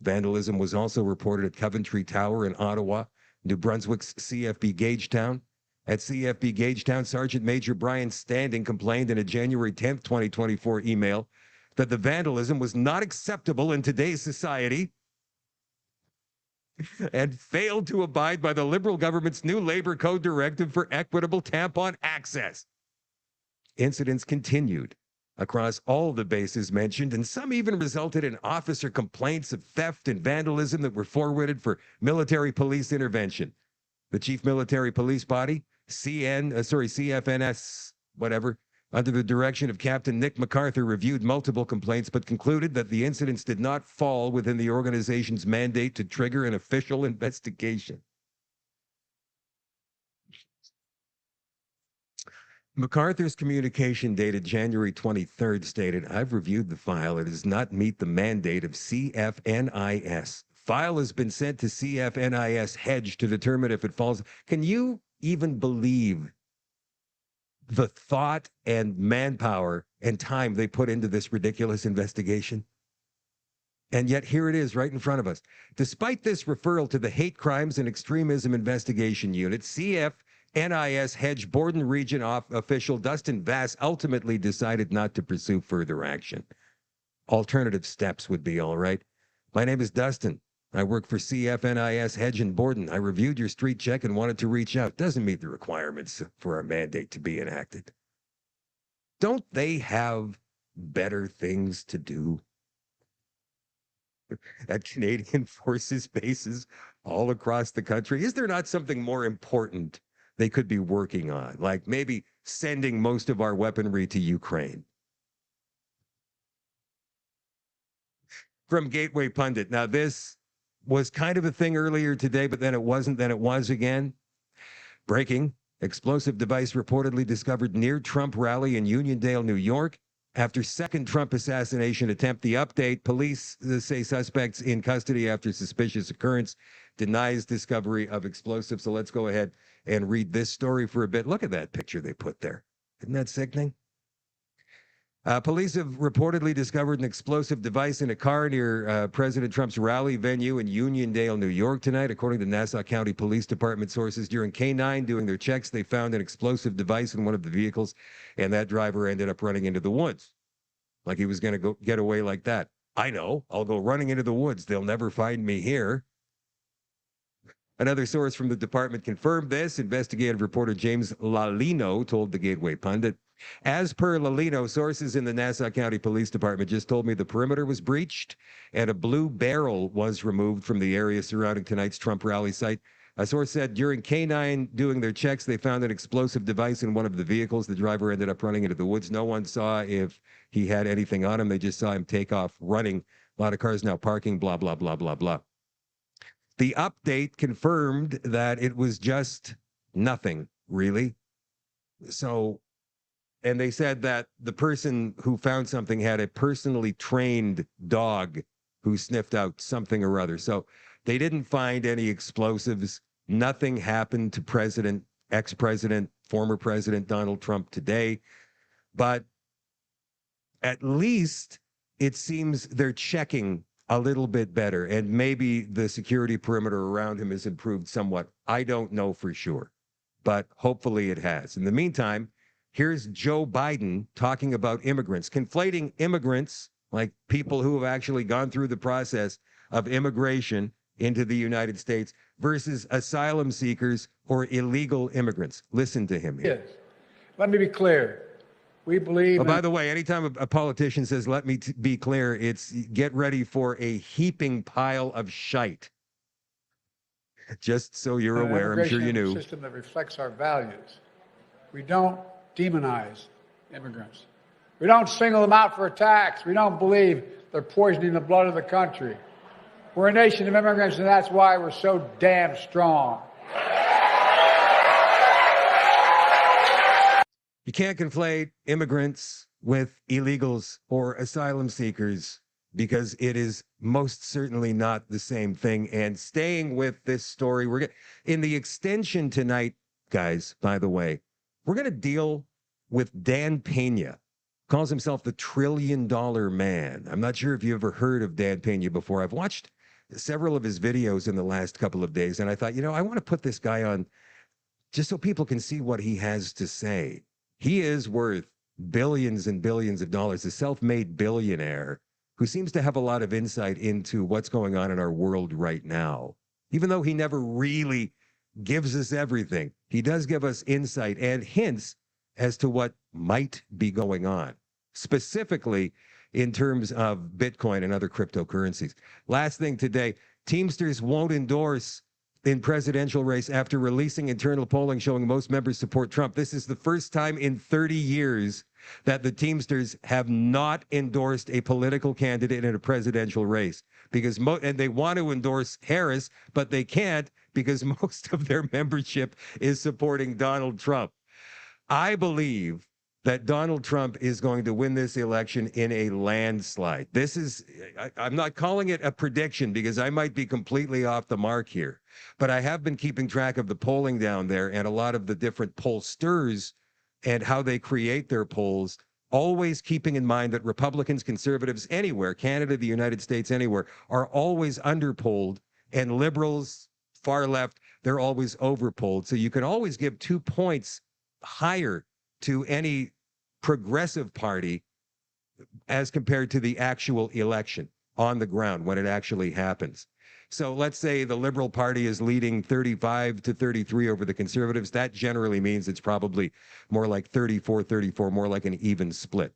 Vandalism was also reported at Coventry Tower in Ottawa, New Brunswick's CFB Gagetown. At CFB Gagetown, Sergeant Major Brian Standing complained in a January 10th, 2024 email that the vandalism was not acceptable in today's society and failed to abide by the Liberal government's new Labor Code directive for equitable tampon access. Incidents continued across all the bases mentioned, and some even resulted in officer complaints of theft and vandalism that were forwarded for military police intervention. The chief military police body, CFNS, whatever, under the direction of Captain Nick MacArthur, reviewed multiple complaints but concluded that the incidents did not fall within the organization's mandate to trigger an official investigation. MacArthur's communication dated January 23rd stated, "I've reviewed the file. It does not meet the mandate of CFNIS. File has been sent to CFNIS Hedge to determine if it falls." Can you even believe the thought and manpower and time they put into this ridiculous investigation? And yet here it is right in front of us. Despite this referral to the Hate Crimes and Extremism Investigation Unit, CFNIS Hedge Borden Region official Dustin Vass ultimately decided not to pursue further action. Alternative steps would be all right. "My name is Dustin. I work for CFNIS Hedge in Borden. I reviewed your street check and wanted to reach out. Doesn't meet the requirements for our mandate to be enacted." Don't they have better things to do at Canadian Forces bases all across the country? Is there not something more important they could be working on, like maybe sending most of our weaponry to Ukraine? From Gateway Pundit. Now, this was kind of a thing earlier today, but then it wasn't, then it was again. Breaking: explosive device reportedly discovered near Trump rally in Uniondale, New York. After second Trump assassination attempt. The update: police say suspects in custody after suspicious occurrence. Denies discovery of explosives. So let's go ahead and read this story for a bit. Look at that picture they put there. Isn't that sickening? Police have reportedly discovered an explosive device in a car near President Trump's rally venue in Uniondale, New York tonight. According to Nassau County Police Department sources, during K-9 doing their checks, they found an explosive device in one of the vehicles, and that driver ended up running into the woods. Like he was going to go get away like that. I know, I'll go running into the woods. They'll never find me here. Another source from the department confirmed this. Investigative reporter James Lalino told the Gateway Pundit, "As per Lalino, sources in the Nassau County Police Department just told me the perimeter was breached and a blue barrel was removed from the area surrounding tonight's Trump rally site. A source said during K-9 doing their checks, they found an explosive device in one of the vehicles. The driver ended up running into the woods. No one saw if he had anything on him. They just saw him take off running. A lot of cars now parking, blah, blah, blah, blah, blah." The update confirmed that it was just nothing, really. So, and they said that the person who found something had a personally trained dog who sniffed out something or other. So they didn't find any explosives. Nothing happened to ex-president, former President Donald Trump today. But at least it seems they're checking a little bit better, and maybe the security perimeter around him has improved somewhat. I don't know for sure, but hopefully it has. In the meantime, here's Joe Biden talking about immigrants, conflating immigrants, like people who have actually gone through the process of immigration into the United States, versus asylum seekers or illegal immigrants. Listen to him here. Yes. Let me be clear. We believe. Oh, by the way, anytime a politician says, "Let me be clear," it's get ready for a heaping pile of shite. Just so you're aware, I'm sure you knew. A system that reflects our values. We don't demonize immigrants. We don't single them out for attacks. We don't believe they're poisoning the blood of the country. We're a nation of immigrants, and that's why we're so damn strong. You can't conflate immigrants with illegals or asylum seekers, because it is most certainly not the same thing. And staying with this story, in the extension tonight, guys, by the way, we're going to deal with Dan Pena. Calls himself the $1 trillion man. I'm not sure if you ever heard of Dan Pena before. I've watched several of his videos in the last couple of days, and I thought, I want to put this guy on just so people can see what he has to say. He is worth billions and billions of dollars, a self-made billionaire who seems to have a lot of insight into what's going on in our world right now. Even though he never really gives us everything, he does give us insight and hints as to what might be going on. specifically in terms of Bitcoin and other cryptocurrencies. Last thing today, Teamsters won't endorse in presidential race after releasing internal polling showing most members support Trump. This is the first time in 30 years that the Teamsters have not endorsed a political candidate in a presidential race, because and they want to endorse Harris, but they can't because most of their membership is supporting Donald Trump. I believe that Donald Trump is going to win this election in a landslide. This is, I'm not calling it a prediction because I might be completely off the mark here, but I have been keeping track of the polling down there and a lot of the different pollsters and how they create their polls, always keeping in mind that Republicans, conservatives anywhere, Canada, the United States, anywhere, are always underpolled, and liberals, far left, they're always overpolled. So you can always give 2 points higher to any progressive party as compared to the actual election on the ground when it actually happens. So let's say the Liberal Party is leading 35 to 33 over the Conservatives. That generally means it's probably more like 34-34, more like an even split,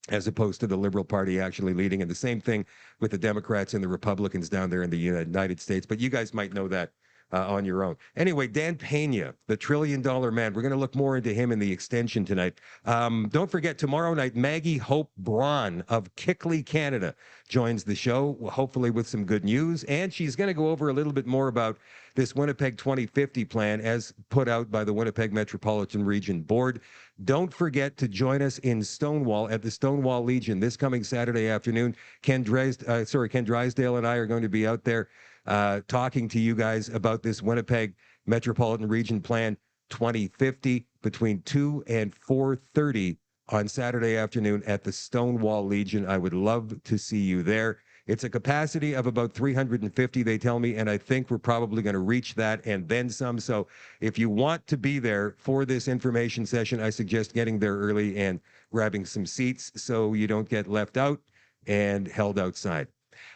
as opposed to the Liberal Party actually leading. And the same thing with the Democrats and the Republicans down there in the United States. But you guys might know that on your own. Anyway, Dan Pena, the $1 trillion man. We're going to look more into him in the extension tonight. Don't forget, tomorrow night, Maggie Hope Braun of Kickley, Canada, joins the show, hopefully with some good news. And she's going to go over a little bit more about this Winnipeg 2050 plan as put out by the Winnipeg Metropolitan Region Board. Don't forget to join us in Stonewall at the Stonewall Legion this coming Saturday afternoon. Ken Drysdale and I are going to be out there talking to you guys about this Winnipeg Metropolitan Region Plan 2050 between 2 and 4:30 on Saturday afternoon at the Stonewall Legion. I would love to see you there. It's a capacity of about 350, they tell me, and I think we're probably going to reach that and then some. So if you want to be there for this information session, I suggest getting there early and grabbing some seats so you don't get left out and held outside.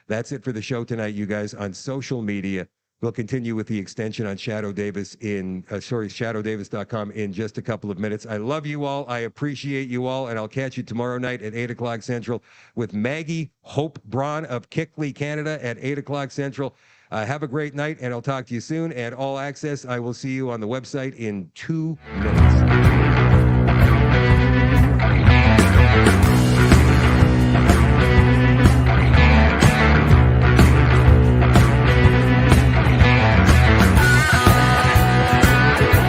That's it for the show tonight, you guys. On social media, we'll continue with the extension on Shadow Davis shadowdavis.com in just a couple of minutes. I love you all. I appreciate you all, and I'll catch you tomorrow night at 8 o'clock Central with Maggie Hope Braun of Kickley, Canada at 8 o'clock Central. Have a great night, and I'll talk to you soon. And All Access, I will see you on the website in 2 minutes.